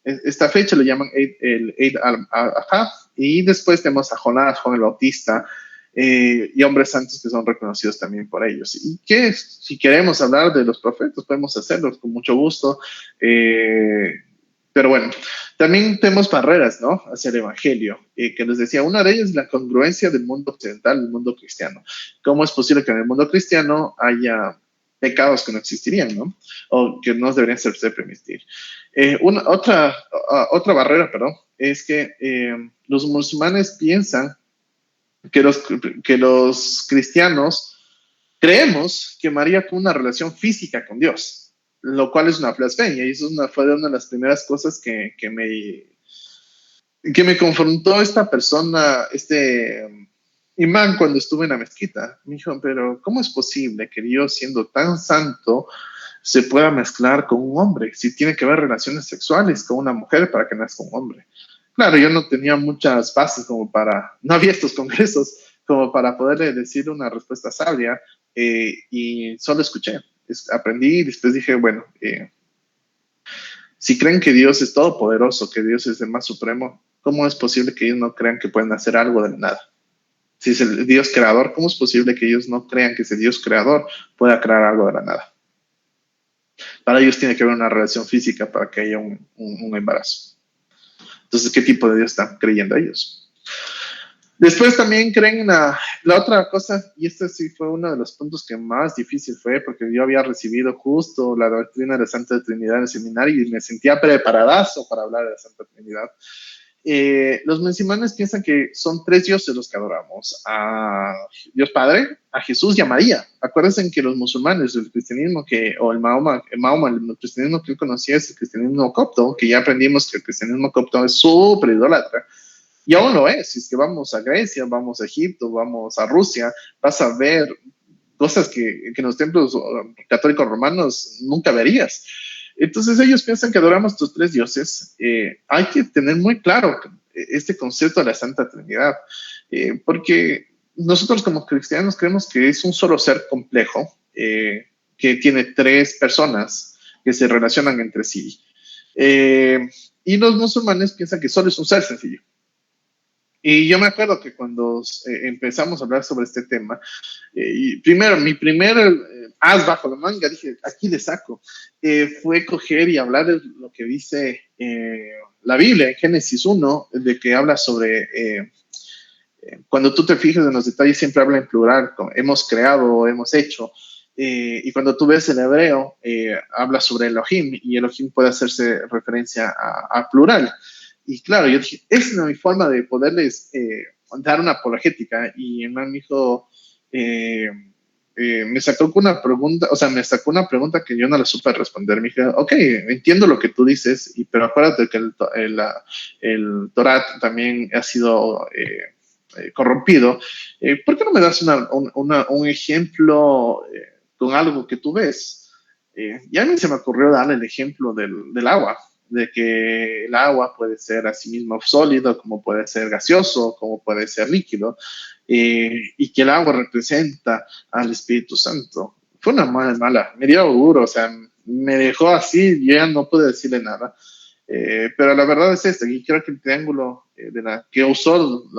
esta fecha lo llaman el Eid al-Adha, y después tenemos a Jonás, Juan el Bautista, y hombres santos que son reconocidos también por ellos. Y que si queremos hablar de los profetas, podemos hacerlo con mucho gusto. Pero bueno, también tenemos barreras, ¿no? Hacia el Evangelio, que les decía, una de ellas es la congruencia del mundo occidental, del mundo cristiano. ¿Cómo es posible que en el mundo cristiano haya pecados que no existirían, ¿no? O que no deberían ser permitir. Otra barrera, perdón, es que los musulmanes piensan que los cristianos creemos que María tuvo una relación física con Dios, lo cual es una blasfemia, y eso fue una de las primeras cosas que me confrontó esta persona, este imán, cuando estuve en la mezquita. Me dijo, pero ¿cómo es posible que Dios, siendo tan santo, se pueda mezclar con un hombre? Si tiene que haber relaciones sexuales con una mujer para que nazca un hombre. Claro, yo no tenía muchas bases no había estos congresos como para poderle decir una respuesta sabia, y solo escuché, aprendí, y después dije, bueno, si creen que Dios es todopoderoso, que Dios es el más supremo, ¿cómo es posible que ellos no crean que pueden hacer algo de la nada? Si es el Dios creador, ¿cómo es posible que ellos no crean que ese Dios creador pueda crear algo de la nada? Para ellos tiene que haber una relación física para que haya un embarazo. Entonces, ¿qué tipo de Dios están creyendo ellos? Después también creen en la otra cosa, y este sí fue uno de los puntos que más difícil fue, porque yo había recibido justo la doctrina de la Santa Trinidad en el seminario y me sentía preparadazo para hablar de la Santa Trinidad. Los musulmanes piensan que son tres dioses los que adoramos: a Dios Padre, a Jesús y a María. Acuérdense que los musulmanes, el cristianismo el Mahoma, el cristianismo que él conocía es el cristianismo copto, que ya aprendimos que el cristianismo copto es súper idólatra. Y aún lo es. Si es que vamos a Grecia, vamos a Egipto, vamos a Rusia, vas a ver cosas que en los templos católicos romanos nunca verías. Entonces ellos piensan que adoramos estos tres dioses. Hay que tener muy claro este concepto de la Santa Trinidad, porque nosotros como cristianos creemos que es un solo ser complejo, que tiene tres personas que se relacionan entre sí. Y los musulmanes piensan que solo es un ser sencillo. Y yo me acuerdo que cuando empezamos a hablar sobre este tema, mi primer as bajo la manga, dije, aquí le saco, fue coger y hablar de lo que dice la Biblia en Génesis 1, de que habla sobre, cuando tú te fijas en los detalles, siempre habla en plural, hemos creado, hemos hecho. Y cuando tú ves el hebreo, habla sobre Elohim, y Elohim puede hacerse referencia a plural. Y claro, yo dije, esa es mi forma de poderles dar una apologética. Y el man me dijo, me sacó una pregunta que yo no le supe responder. Me dijo, ok, entiendo lo que tú dices, pero acuérdate que el Torah también ha sido corrompido. ¿Por qué no me das un ejemplo con algo que tú ves? Y a mí se me ocurrió darle el ejemplo del agua, de que el agua puede ser a sí mismo sólido, como puede ser gaseoso, como puede ser líquido, y que el agua representa al Espíritu Santo. Fue una mala, me dio duro, o sea, me dejó así, yo ya no pude decirle nada. Pero la verdad es esta, y creo que el triángulo que he usado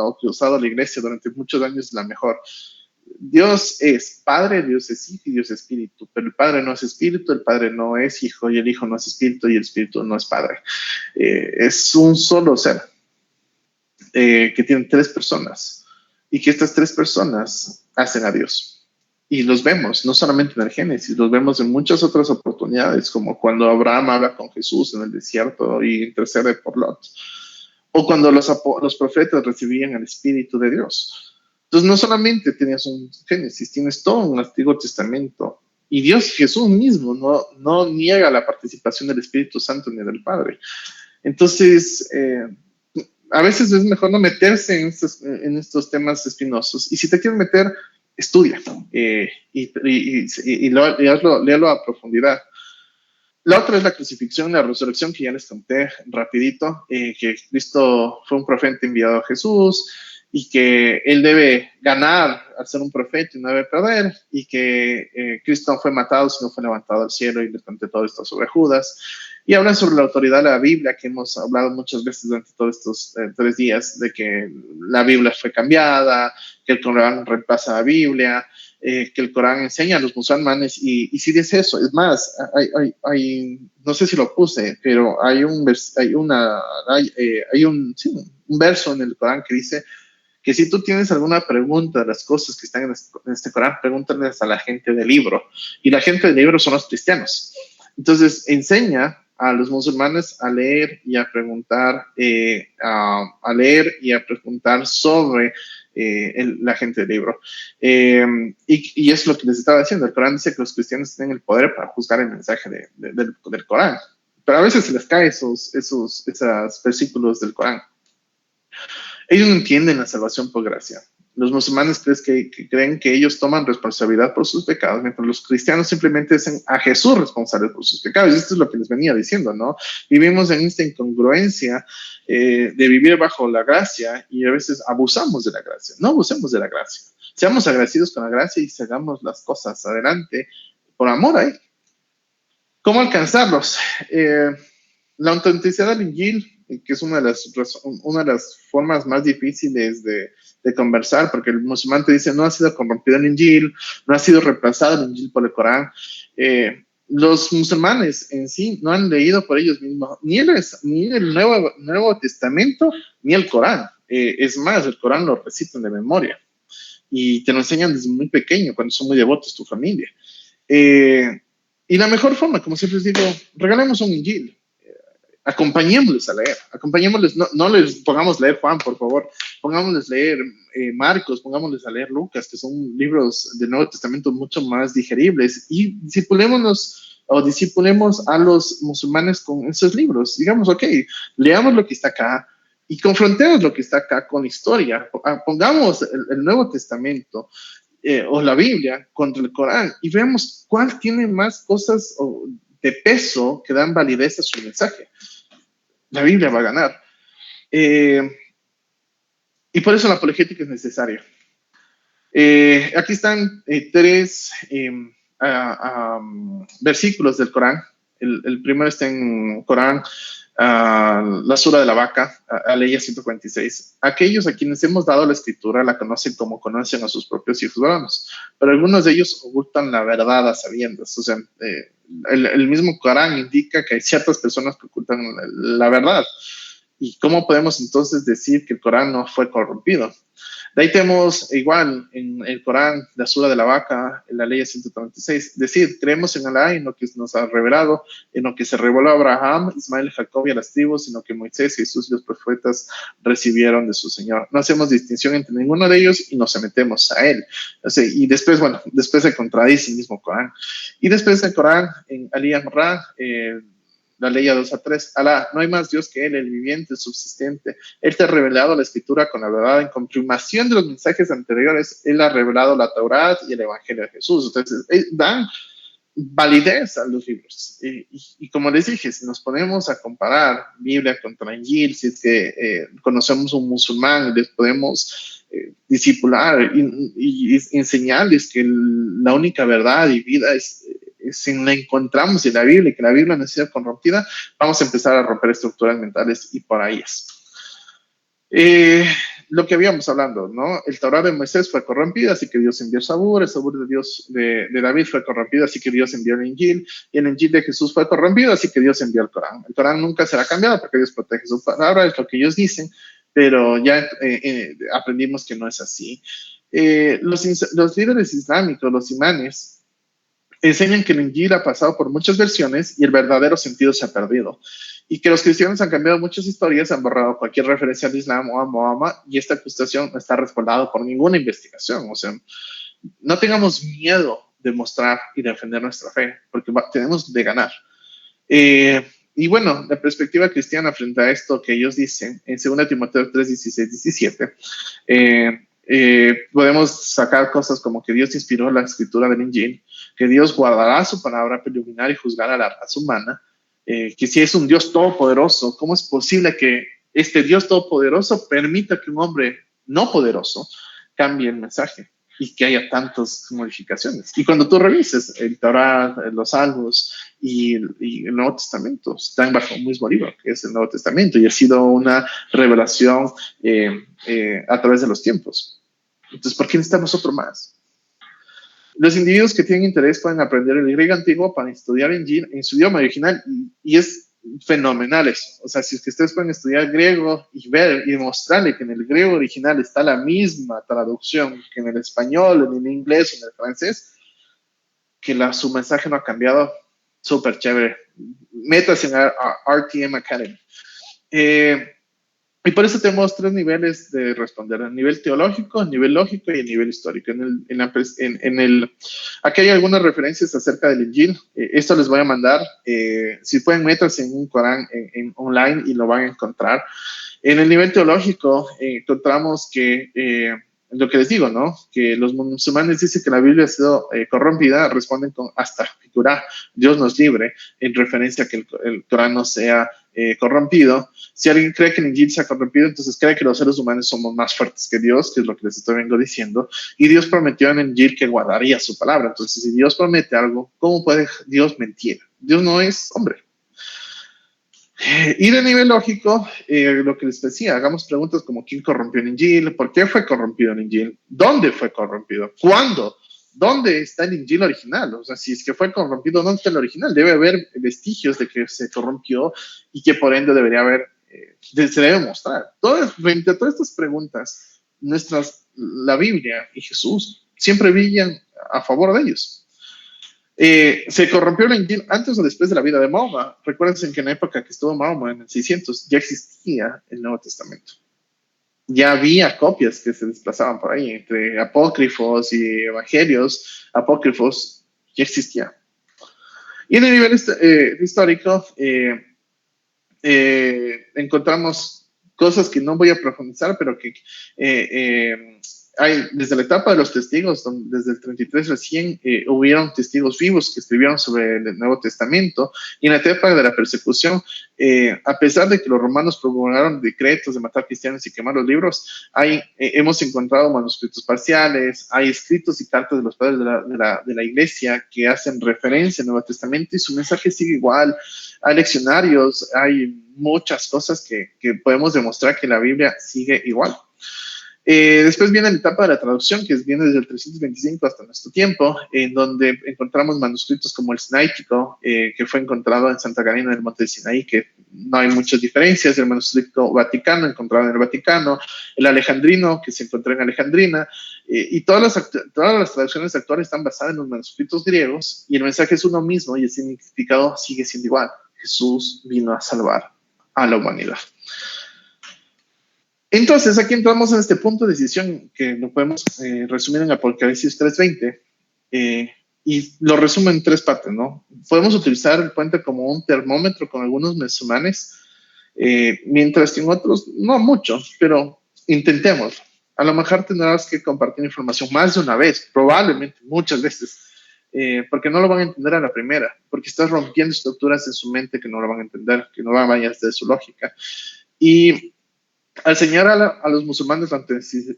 la iglesia durante muchos años es la mejor. Dios es Padre, Dios es Hijo y Dios es Espíritu, pero el Padre no es Espíritu, el Padre no es Hijo, y el Hijo no es Espíritu, y el Espíritu no es Padre. Es un solo ser que tiene tres personas, y que estas tres personas hacen a Dios. Y los vemos, no solamente en el Génesis, los vemos en muchas otras oportunidades, como cuando Abraham habla con Jesús en el desierto y intercede por Lot, o cuando los profetas recibían el Espíritu de Dios. Entonces, no solamente tenías un Génesis, tienes todo un Antiguo Testamento. Y Dios, Jesús mismo, no niega la participación del Espíritu Santo ni del Padre. Entonces, a veces es mejor no meterse en estos temas espinosos. Y si te quieres meter, estudia y léalo a profundidad. La otra es la crucifixión y la resurrección, que ya les conté rapidito, que Cristo fue un profeta enviado a Jesús, y que él debe ganar al ser un profeta y no debe perder, y que Cristo no fue matado, sino fue levantado al cielo, y le conté todo esto sobre Judas. Y hablan sobre la autoridad de la Biblia, que hemos hablado muchas veces durante todos estos 3 días, de que la Biblia fue cambiada, que el Corán reemplaza la Biblia, que el Corán enseña a los musulmanes, y si dice eso, es más, no sé si lo puse, pero hay un verso en el Corán que dice que si tú tienes alguna pregunta de las cosas que están en este Corán, pregúntales a la gente del libro, y la gente del libro son los cristianos. Entonces enseña a los musulmanes a leer y a preguntar, sobre la gente del libro. Y es lo que les estaba diciendo. El Corán dice que los cristianos tienen el poder para juzgar el mensaje del Corán. Pero a veces se les caen esos versículos del Corán. Ellos no entienden la salvación por gracia. Los musulmanes creen que ellos toman responsabilidad por sus pecados, mientras los cristianos simplemente hacen a Jesús responsable por sus pecados. Y esto es lo que les venía diciendo, ¿no? Vivimos en esta incongruencia de vivir bajo la gracia, y a veces abusamos de la gracia. No abusemos de la gracia. Seamos agradecidos con la gracia y hagamos las cosas adelante por amor a Él. ¿Cómo alcanzarlos? La autenticidad del Injil, que es una de las formas más difíciles de conversar, porque el musulmán te dice: no ha sido corrompido el Injil, no ha sido reemplazado el Injil por el Corán. Los musulmanes en sí no han leído por ellos mismos ni el Nuevo Testamento ni el Corán. Es más, el Corán lo recitan de memoria y te lo enseñan desde muy pequeño, cuando son muy devotos tu familia. Y la mejor forma, como siempre les digo, regalemos un Injil. Acompañémosles a leer, no les pongamos leer Juan, por favor, pongámosles leer Marcos, pongámosles a leer Lucas, que son libros del Nuevo Testamento mucho más digeribles, y discipulemos a los musulmanes con esos libros. Digamos, ok, leamos lo que está acá y confrontemos lo que está acá con historia. Pongamos el Nuevo Testamento o la Biblia contra el Corán y veamos cuál tiene más cosas de peso que dan validez a su mensaje. La Biblia va a ganar. Y por eso la apologética es necesaria. Aquí están 3 versículos del Corán. El primero está en Corán, la sura de la vaca, Aleya 146. Aquellos a quienes hemos dado la escritura la conocen como conocen a sus propios hijos varones, pero algunos de ellos ocultan la verdad a sabiendas. O sea, el mismo Corán indica que hay ciertas personas que ocultan la verdad. ¿Y cómo podemos entonces decir que el Corán no fue corrompido? De ahí tenemos igual en el Corán, la sura de la vaca, en la ley 136, decir: creemos en Alá, en lo que nos ha revelado, en lo que se reveló a Abraham, Ismael, Jacob y a las tribus, en lo que Moisés, Jesús y los profetas recibieron de su Señor. No hacemos distinción entre ninguno de ellos y nos sometemos a Él. O sea, y después se contradice el mismo Corán. Y después el Corán, en Ali Amra, la ley 2-3, Alá, no hay más Dios que Él, el viviente, el subsistente. Él te ha revelado la escritura con la verdad. En confirmación de los mensajes anteriores, Él ha revelado la Torá y el Evangelio de Jesús. Entonces, dan validez a los libros. Y como les dije, si nos ponemos a comparar Biblia contra Injil, si es que conocemos un musulmán, les podemos discipular y enseñarles que la única verdad y vida si la encontramos en la Biblia y que la Biblia no ha sido corrompida, vamos a empezar a romper estructuras mentales, y por ahí es. Lo que habíamos hablando, ¿no? El Torá de Moisés fue corrompido, así que Dios envió Sabur. El Sabur de Dios de David fue corrompido, así que Dios envió el Injil. Y el Injil de Jesús fue corrompido, así que Dios envió el Corán. El Corán nunca será cambiado porque Dios protege su palabra, es lo que ellos dicen, pero ya aprendimos que no es así. Los líderes islámicos, los imanes, enseñan que el Injil ha pasado por muchas versiones y el verdadero sentido se ha perdido. Y que los cristianos han cambiado muchas historias, han borrado cualquier referencia al Islam o a Mahoma, y esta acusación no está respaldada por ninguna investigación. O sea, no tengamos miedo de mostrar y defender nuestra fe, porque tenemos de ganar. Y bueno, la perspectiva cristiana frente a esto que ellos dicen, en 2 Timoteo 3, 16, 17, podemos sacar cosas como que Dios inspiró la escritura del Injil, que Dios guardará su palabra para iluminar y juzgar a la raza humana, que si es un Dios todopoderoso, ¿cómo es posible que este Dios todopoderoso permita que un hombre no poderoso, cambie el mensaje y que haya tantas modificaciones. Y cuando tú revises el Torah, los Salmos y el Nuevo Testamento, están bajo un mismo libro, que es el Nuevo Testamento, y ha sido una revelación a través de los tiempos. Entonces, ¿por qué necesitamos otro más? Los individuos que tienen interés pueden aprender el griego antiguo para estudiar en su idioma original y es fenomenal eso. O sea, si es que ustedes pueden estudiar griego y ver y demostrarle que en el griego original está la misma traducción que en el español, en el inglés o en el francés, que su mensaje no ha cambiado, súper chévere. Metas en RTM Academy. Y por eso tenemos tres niveles de responder: el nivel teológico, el nivel lógico y el nivel histórico. Aquí hay algunas referencias acerca del Injil. Esto les voy a mandar. Si pueden, meterse en un Corán online y lo van a encontrar. En el nivel teológico encontramos que lo que les digo, ¿no? Que los musulmanes dicen que la Biblia ha sido corrompida, responden con hasta figura, Dios nos libre, en referencia a que el Corán no sea corrompido. Si alguien cree que el Injil se ha corrompido, entonces cree que los seres humanos somos más fuertes que Dios, que es lo que les estoy vengo diciendo, y Dios prometió en el Injil que guardaría su palabra. Entonces, si Dios promete algo, ¿cómo puede Dios mentir? Dios no es hombre. Y de nivel lógico, lo que les decía, hagamos preguntas como ¿quién corrompió el Injil? ¿Por qué fue corrompido el Injil? ¿Dónde fue corrompido? ¿Cuándo? ¿Dónde está el Injil original? O sea, si es que fue corrompido, ¿dónde está el original? Debe haber vestigios de que se corrompió y que por ende debería haber, se debe mostrar. Frente a todas estas preguntas, la Biblia y Jesús siempre brillan a favor de ellos. Se corrompió el Injil antes o después de la vida de Mahoma. Recuerden que en la época que estuvo Mahoma, en el 600, ya existía el Nuevo Testamento. Ya había copias que se desplazaban por ahí, entre apócrifos y evangelios apócrifos, ya existía. Y en el nivel histórico, encontramos cosas que no voy a profundizar, pero que hay desde la etapa de los testigos, desde el 33 recién hubieron testigos vivos que escribieron sobre el Nuevo Testamento, y en la etapa de la persecución, a pesar de que los romanos promulgaron decretos de matar cristianos y quemar los libros, hemos encontrado manuscritos parciales, hay escritos y cartas de los padres de la iglesia que hacen referencia al Nuevo Testamento y su mensaje sigue igual. Hay leccionarios, hay muchas cosas que podemos demostrar que la Biblia sigue igual. Después viene la etapa de la traducción, que viene desde el 325 hasta nuestro tiempo, en donde encontramos manuscritos como el Sinaítico, que fue encontrado en Santa Catalina del Monte de Sinaí, que no hay muchas diferencias, el manuscrito vaticano, encontrado en el Vaticano, el alejandrino, que se encontró en Alejandrina, y todas las traducciones actuales están basadas en los manuscritos griegos, y el mensaje es uno mismo, y el significado sigue siendo igual. Jesús vino a salvar a la humanidad. Entonces, aquí entramos en este punto de decisión que lo podemos resumir en Apocalipsis 3:20 y lo resumo en tres partes, ¿no? Podemos utilizar el puente como un termómetro con algunos musulmanes, mientras que en otros no mucho, pero intentemos. A lo mejor tendrás que compartir información más de una vez, probablemente muchas veces, porque no lo van a entender a la primera, porque estás rompiendo estructuras en su mente que no lo van a entender, que no van a vayan de su lógica. Y al señalar a los musulmanes la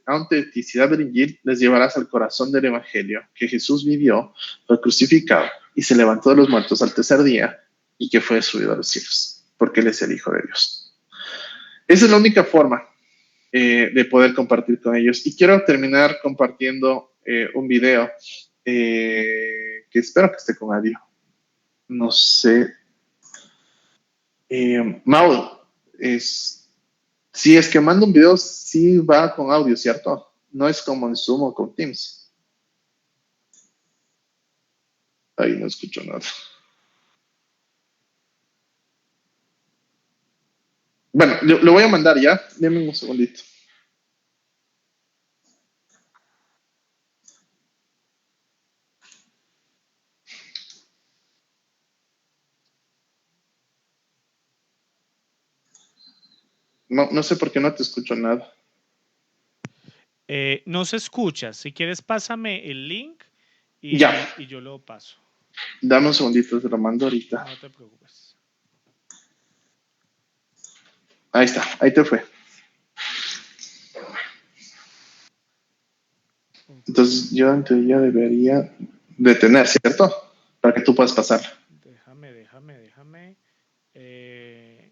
autenticidad del Injil, les llevarás al corazón del Evangelio, que Jesús vivió, fue crucificado y se levantó de los muertos al tercer día y que fue subido a los cielos, porque Él es el Hijo de Dios. Esa es la única forma de poder compartir con ellos. Y quiero terminar compartiendo un video que espero que esté con audio. No sé. Mau, si es que mando un video, sí va con audio, ¿cierto? No es como en Zoom o con Teams. Ahí no escucho nada. Bueno, lo voy a mandar ya. Denme un segundito. No sé por qué no te escucho nada. No se escucha. Si quieres, pásame el link y yo lo paso. Dame un segundito, te lo mando ahorita. No te preocupes. Ahí está, ahí te fue. Ok, Entonces yo en teoría debería detener, ¿cierto? Para que tú puedas pasar. déjame. eh,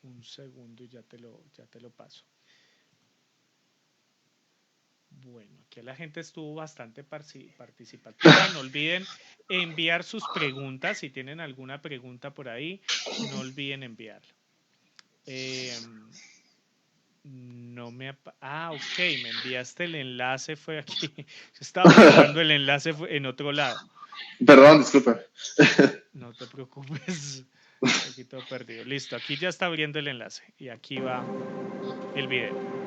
un segundo y ya te lo paso. Bueno, aquí la gente estuvo bastante participativa. No olviden enviar sus preguntas. Si tienen alguna pregunta por ahí, no olviden enviarla. Eh, no me... ok, me enviaste el enlace, fue aquí. Yo estaba buscando el enlace en otro lado. Perdón, disculpa. No te preocupes, aquí todo perdido. Listo, aquí ya está abriendo el enlace y aquí va el video.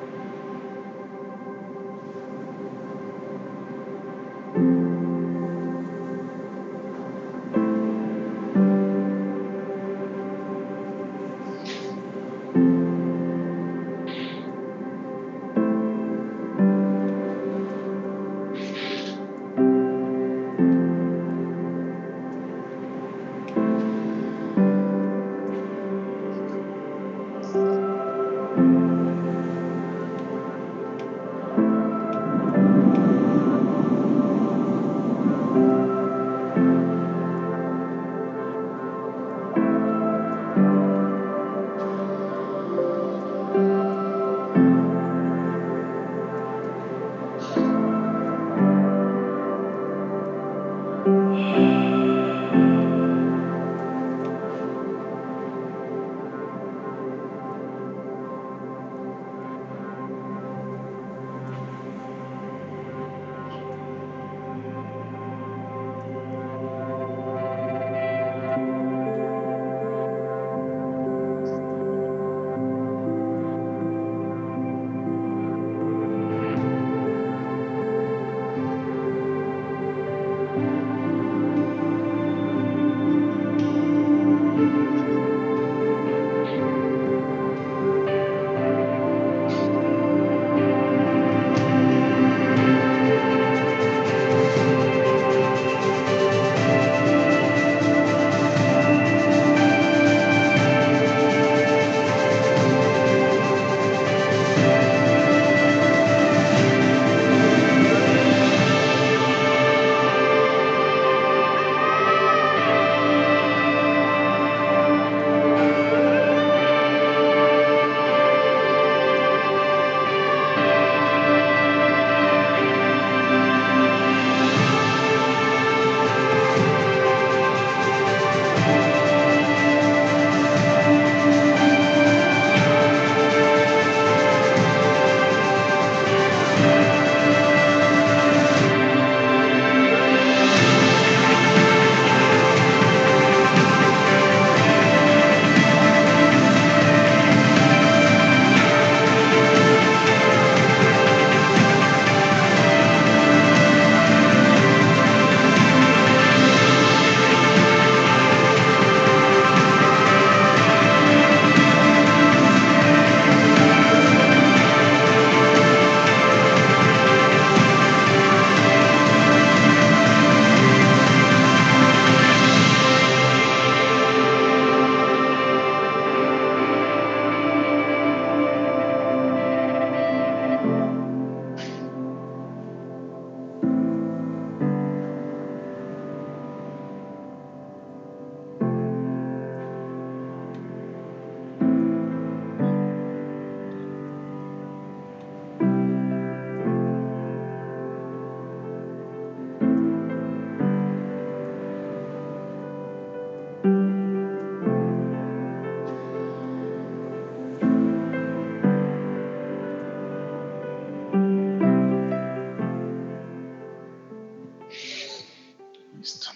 Listo.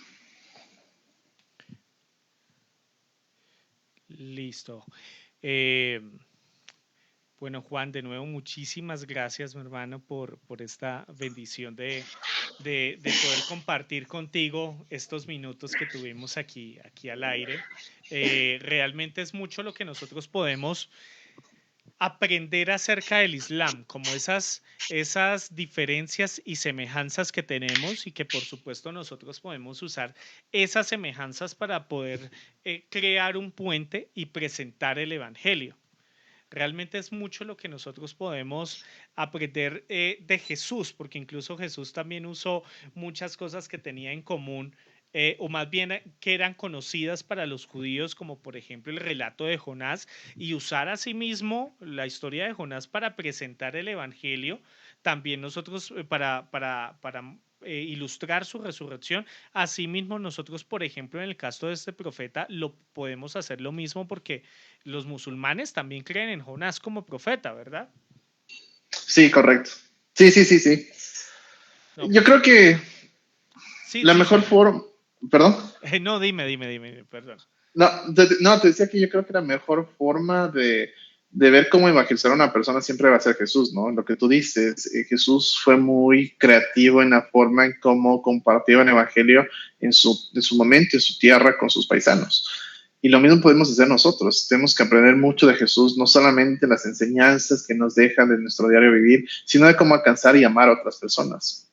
Listo. Eh, bueno, Juan, de nuevo, muchísimas gracias, mi hermano, por esta bendición de poder compartir contigo estos minutos que tuvimos aquí al aire. Realmente es mucho lo que nosotros podemos aprender acerca del Islam, como esas diferencias y semejanzas que tenemos y que por supuesto nosotros podemos usar esas semejanzas para poder crear un puente y presentar el Evangelio. realmente es mucho lo que nosotros podemos aprender de Jesús, porque incluso Jesús también usó muchas cosas que tenía en común, o más bien que eran conocidas para los judíos, como por ejemplo el relato de Jonás, y usar asimismo la historia de Jonás para presentar el Evangelio, también nosotros para ilustrar su resurrección. Asimismo, nosotros, por ejemplo, en el caso de este profeta, lo podemos hacer lo mismo porque los musulmanes también creen en Jonás como profeta, ¿verdad? Sí, correcto. Sí, sí, sí, sí. No, Yo pues creo que sí, la sí, mejor señor. forma, perdón. No, dime, perdón. No, no, te decía que yo creo que la mejor forma de ver cómo evangelizar a una persona siempre va a ser Jesús, ¿no? Lo que tú dices, Jesús fue muy creativo en la forma en cómo compartió el evangelio en su momento, en su tierra, con sus paisanos. Y lo mismo podemos hacer nosotros. Tenemos que aprender mucho de Jesús, no solamente las enseñanzas que nos deja de nuestro diario vivir, sino de cómo alcanzar y amar a otras personas.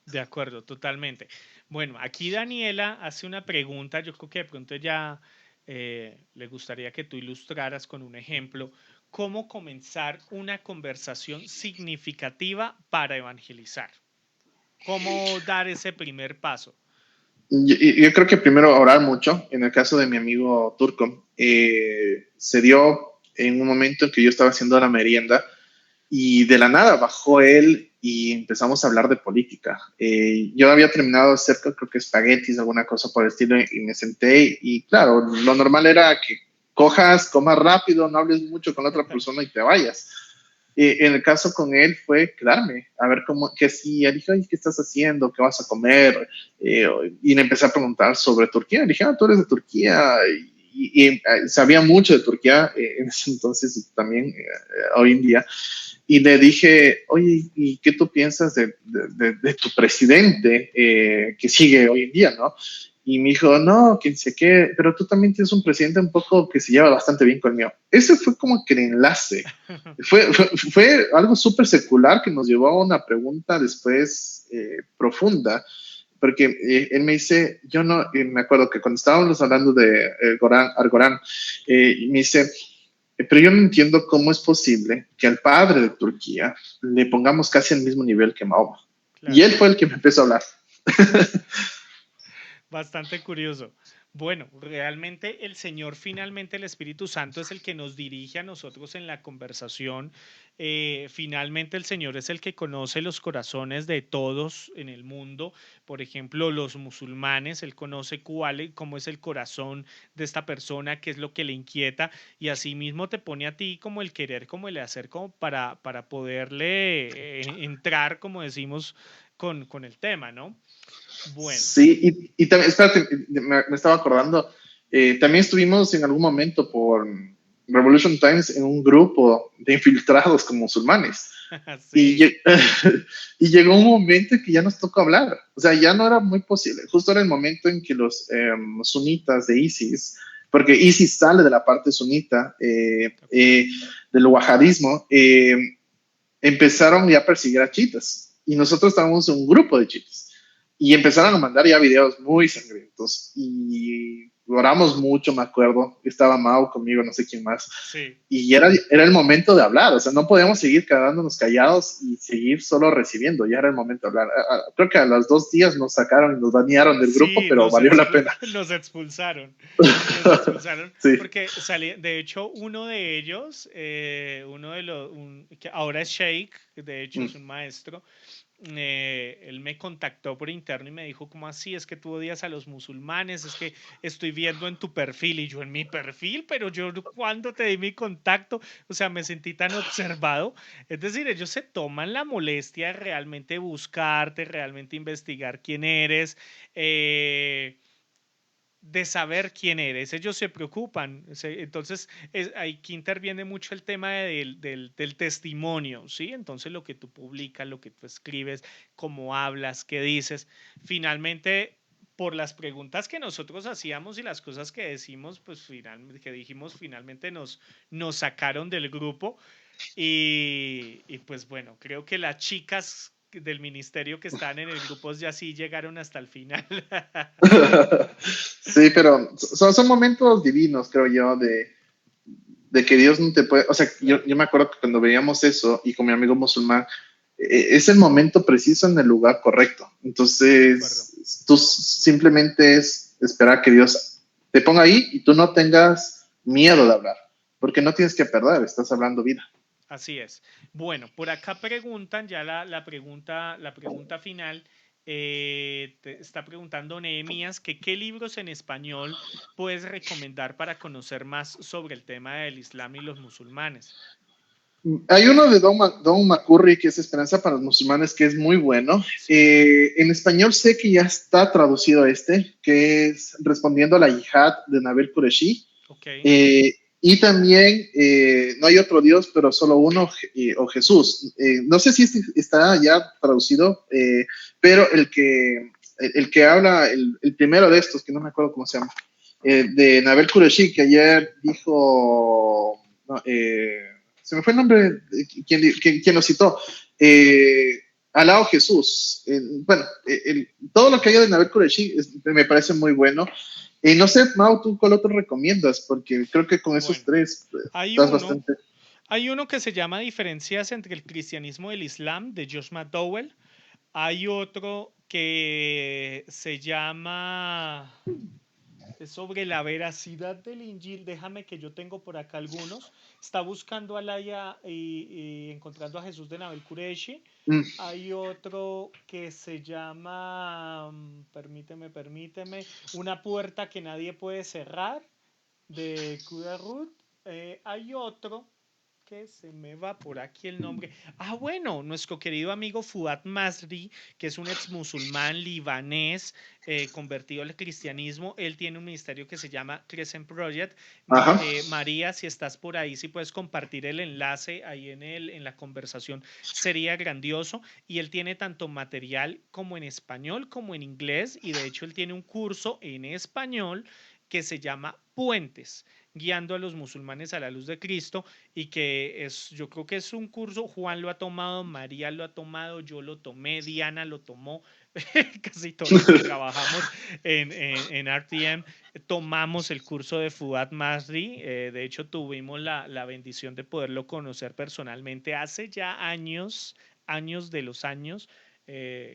De acuerdo, totalmente. Bueno, aquí Daniela hace una pregunta, yo creo que de pronto ya le gustaría que tú ilustraras con un ejemplo cómo comenzar una conversación significativa para evangelizar. ¿Cómo dar ese primer paso? Yo creo que primero orar mucho. En el caso de mi amigo Turco, se dio en un momento en que yo estaba haciendo la merienda y de la nada bajó él y empezamos a hablar de política. Yo había terminado de hacer, creo que espaguetis, alguna cosa por el estilo, y me senté y claro, lo normal era que cojas, comas rápido, no hables mucho con la otra persona y te vayas. En el caso con él fue quedarme, a ver cómo, qué hacía. Dije, oye, ¿qué estás haciendo? ¿Qué vas a comer? Eh, y le empecé a preguntar sobre Turquía. Le dije, tú eres de Turquía. Sabía mucho de Turquía en ese entonces y también hoy en día. Y le dije, oye, ¿y qué tú piensas de tu presidente que sigue hoy en día, no? Y me dijo, no, que sé qué, pero tú también tienes un presidente un poco que se lleva bastante bien con el mío. Ese fue como que el enlace. Fue algo súper secular que nos llevó a una pregunta después profunda, porque él me dice, yo no, me acuerdo que cuando estábamos hablando de Algorán, me dice, pero yo no entiendo cómo es posible que al padre de Turquía le pongamos casi al mismo nivel que Mahoma. Y Claro. él fue el que me empezó a hablar. Bastante curioso. Bueno, realmente el Señor, finalmente el Espíritu Santo es el que nos dirige a nosotros en la conversación. Finalmente el Señor es el que conoce los corazones de todos en el mundo. Por ejemplo, los musulmanes, Él conoce cómo es el corazón de esta persona, qué es lo que le inquieta y asimismo te pone a ti como el querer, como el hacer, como para poderle entrar, como decimos, con el tema, ¿no? Bueno. Sí, y también, espérate, me estaba acordando, también estuvimos en algún momento por Revolution Times en un grupo de infiltrados como musulmanes. Y, Sí, y llegó un momento en que ya nos tocó hablar. O sea, ya no era muy posible. Justo era el momento en que los sunitas de ISIS, porque ISIS sale de la parte sunita de acuerdo. del wahhabismo, empezaron ya a perseguir a chiitas. Y nosotros estábamos en un grupo de chiitas. Y empezaron a mandar ya videos muy sangrientos. Y oramos mucho, me acuerdo. Estaba Mao conmigo, no sé quién más, Sí, y era el momento de hablar, o sea, no podíamos seguir quedándonos callados y seguir solo recibiendo, ya era el momento de hablar. Creo que a los 2 días nos sacaron y nos banearon del grupo, sí, pero valió la pena. nos expulsaron, nos expulsaron Sí. porque de hecho, uno de ellos, uno de los, que ahora es Sheikh, de hecho Mm. es un maestro, él me contactó por interno y me dijo, ¿cómo así? Es que tú odias a los musulmanes, es que estoy viendo en tu perfil y yo en mi perfil, pero yo cuando te di mi contacto, o sea, me sentí tan observado. Es decir, ellos se toman la molestia de realmente buscarte, realmente investigar quién eres. De saber quién eres, ellos se preocupan, entonces aquí interviene mucho el tema del testimonio, ¿sí? Entonces lo que tú publicas, lo que tú escribes, cómo hablas, qué dices, finalmente por las preguntas que nosotros hacíamos y las cosas que decimos, pues que dijimos, finalmente nos sacaron del grupo y pues bueno, creo que las chicas del ministerio que están en el grupo ya sí llegaron hasta el final. Sí, pero son momentos divinos, creo yo, de que Dios no te puede, o sea, yo me acuerdo que cuando veíamos eso y con mi amigo musulmán, es el momento preciso en el lugar correcto. De acuerdo. Entonces, tú simplemente es esperar que Dios te ponga ahí y tú no tengas miedo de hablar, porque no tienes que perder, estás hablando vida. Así es. Bueno, por acá preguntan ya la pregunta final. Te está preguntando Nehemías que qué libros en español puedes recomendar para conocer más sobre el tema del Islam y los musulmanes. Hay uno de Don McCurry que es Esperanza para los Musulmanes, que es muy bueno. Sí, En español sé que ya está traducido este, que es Respondiendo a la Yihad de Nabil Qureshi. ok, Y también No hay otro Dios, pero solo uno, o Jesús. No sé si este está ya traducido, pero el que habla, el primero de estos, que no me acuerdo cómo se llama, de Nabil Qureshi, que ayer dijo, no, se me fue el nombre, quien lo citó, Alá o Jesús. Bueno, todo lo que haya de Nabil Qureshi me parece muy bueno. Y no sé, Mau, ¿tú cuál otro recomiendas? Porque creo que con esos bueno, tres hay estás uno, bastante. hay uno que se llama Diferencias entre el cristianismo y el Islam de Josh McDowell. Hay otro que se llama es sobre la veracidad del Injil. Déjame que yo tengo por acá algunos. Está buscando a Laia y encontrando a Jesús de Nabil Qureshi. Mm, Hay otro que se llama, permíteme, Una puerta que nadie puede cerrar, de Kuda Ruth. Hay otro que se me va por aquí el nombre. Ah, bueno, nuestro querido amigo Fuad Masri, que es un ex musulmán libanés convertido al cristianismo. Él tiene un ministerio que se llama Crescent Project. ajá. María, si estás por ahí, si puedes compartir el enlace ahí en la conversación, sería grandioso. Y él tiene tanto material como en español como en inglés. Y de hecho, él tiene un curso en español que se llama Puentes, guiando a los musulmanes a la luz de Cristo, y que es, yo creo que es un curso, Juan lo ha tomado, María lo ha tomado, yo lo tomé, Diana lo tomó, casi todos los que trabajamos en RTM tomamos el curso de Fuad Masri. De hecho tuvimos la bendición de poderlo conocer personalmente hace ya años, años de los años.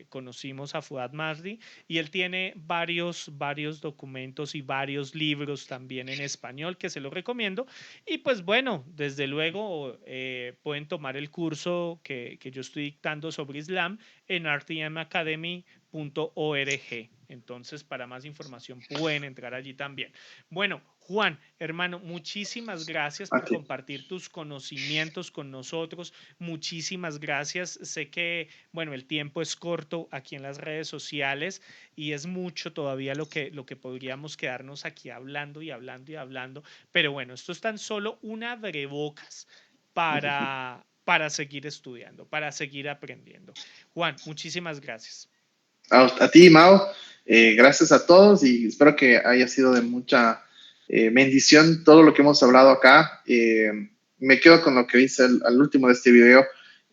Conocimos a Fuad Masri y él tiene varios documentos y varios libros también en español que se los recomiendo. Y pues bueno, desde luego pueden tomar el curso que yo estoy dictando sobre Islam en rtmacademy.org. Entonces, para más información pueden entrar allí también. Bueno, Juan, hermano, muchísimas gracias por Ok. compartir tus conocimientos con nosotros. Muchísimas gracias. Sé que, bueno, el tiempo es corto aquí en las redes sociales y es mucho todavía lo que podríamos quedarnos aquí hablando y hablando y hablando. Pero bueno, esto es tan solo una abrebocas para seguir estudiando, para seguir aprendiendo. Juan, muchísimas gracias. A ti, Mau, gracias a todos y espero que haya sido de mucha bendición todo lo que hemos hablado acá. Me quedo con lo que dice al último de este video.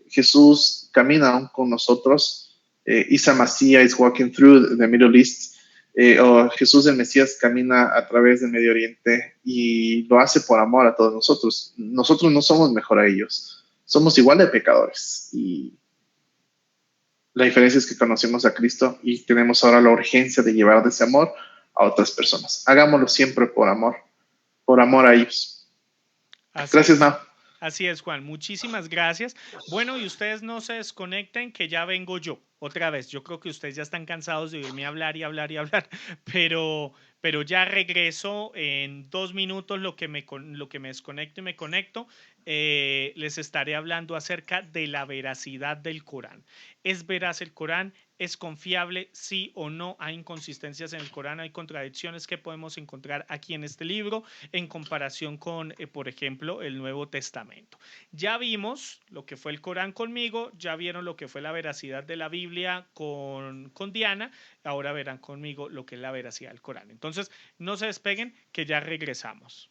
Jesús camina aún con nosotros. Isa Masía is walking through the Middle East. O Jesús el Mesías camina a través del Medio Oriente y lo hace por amor a todos nosotros. Nosotros no somos mejor a ellos. Somos igual de pecadores y la diferencia es que conocemos a Cristo y tenemos ahora la urgencia de llevar de ese amor a otras personas. Hagámoslo siempre por amor a ellos. Así Gracias, es. Mau. Así es, Juan. Muchísimas gracias. Bueno, y ustedes no se desconecten, que ya vengo yo. Otra vez, yo creo que ustedes ya están cansados de oírme hablar y hablar y hablar, pero ya regreso en 2 minutos lo que me desconecto y me conecto. Les estaré hablando acerca de la veracidad del Corán. ¿Es veraz el Corán? ¿Es confiable? Sí o no. Hay inconsistencias en el Corán, hay contradicciones que podemos encontrar aquí en este libro en comparación con, por ejemplo, el Nuevo Testamento. Ya vimos lo que fue el Corán conmigo, ya vieron lo que fue la veracidad de la Biblia con Diana, ahora verán conmigo lo que es la veracidad del Corán. Entonces, no se despeguen, que ya regresamos.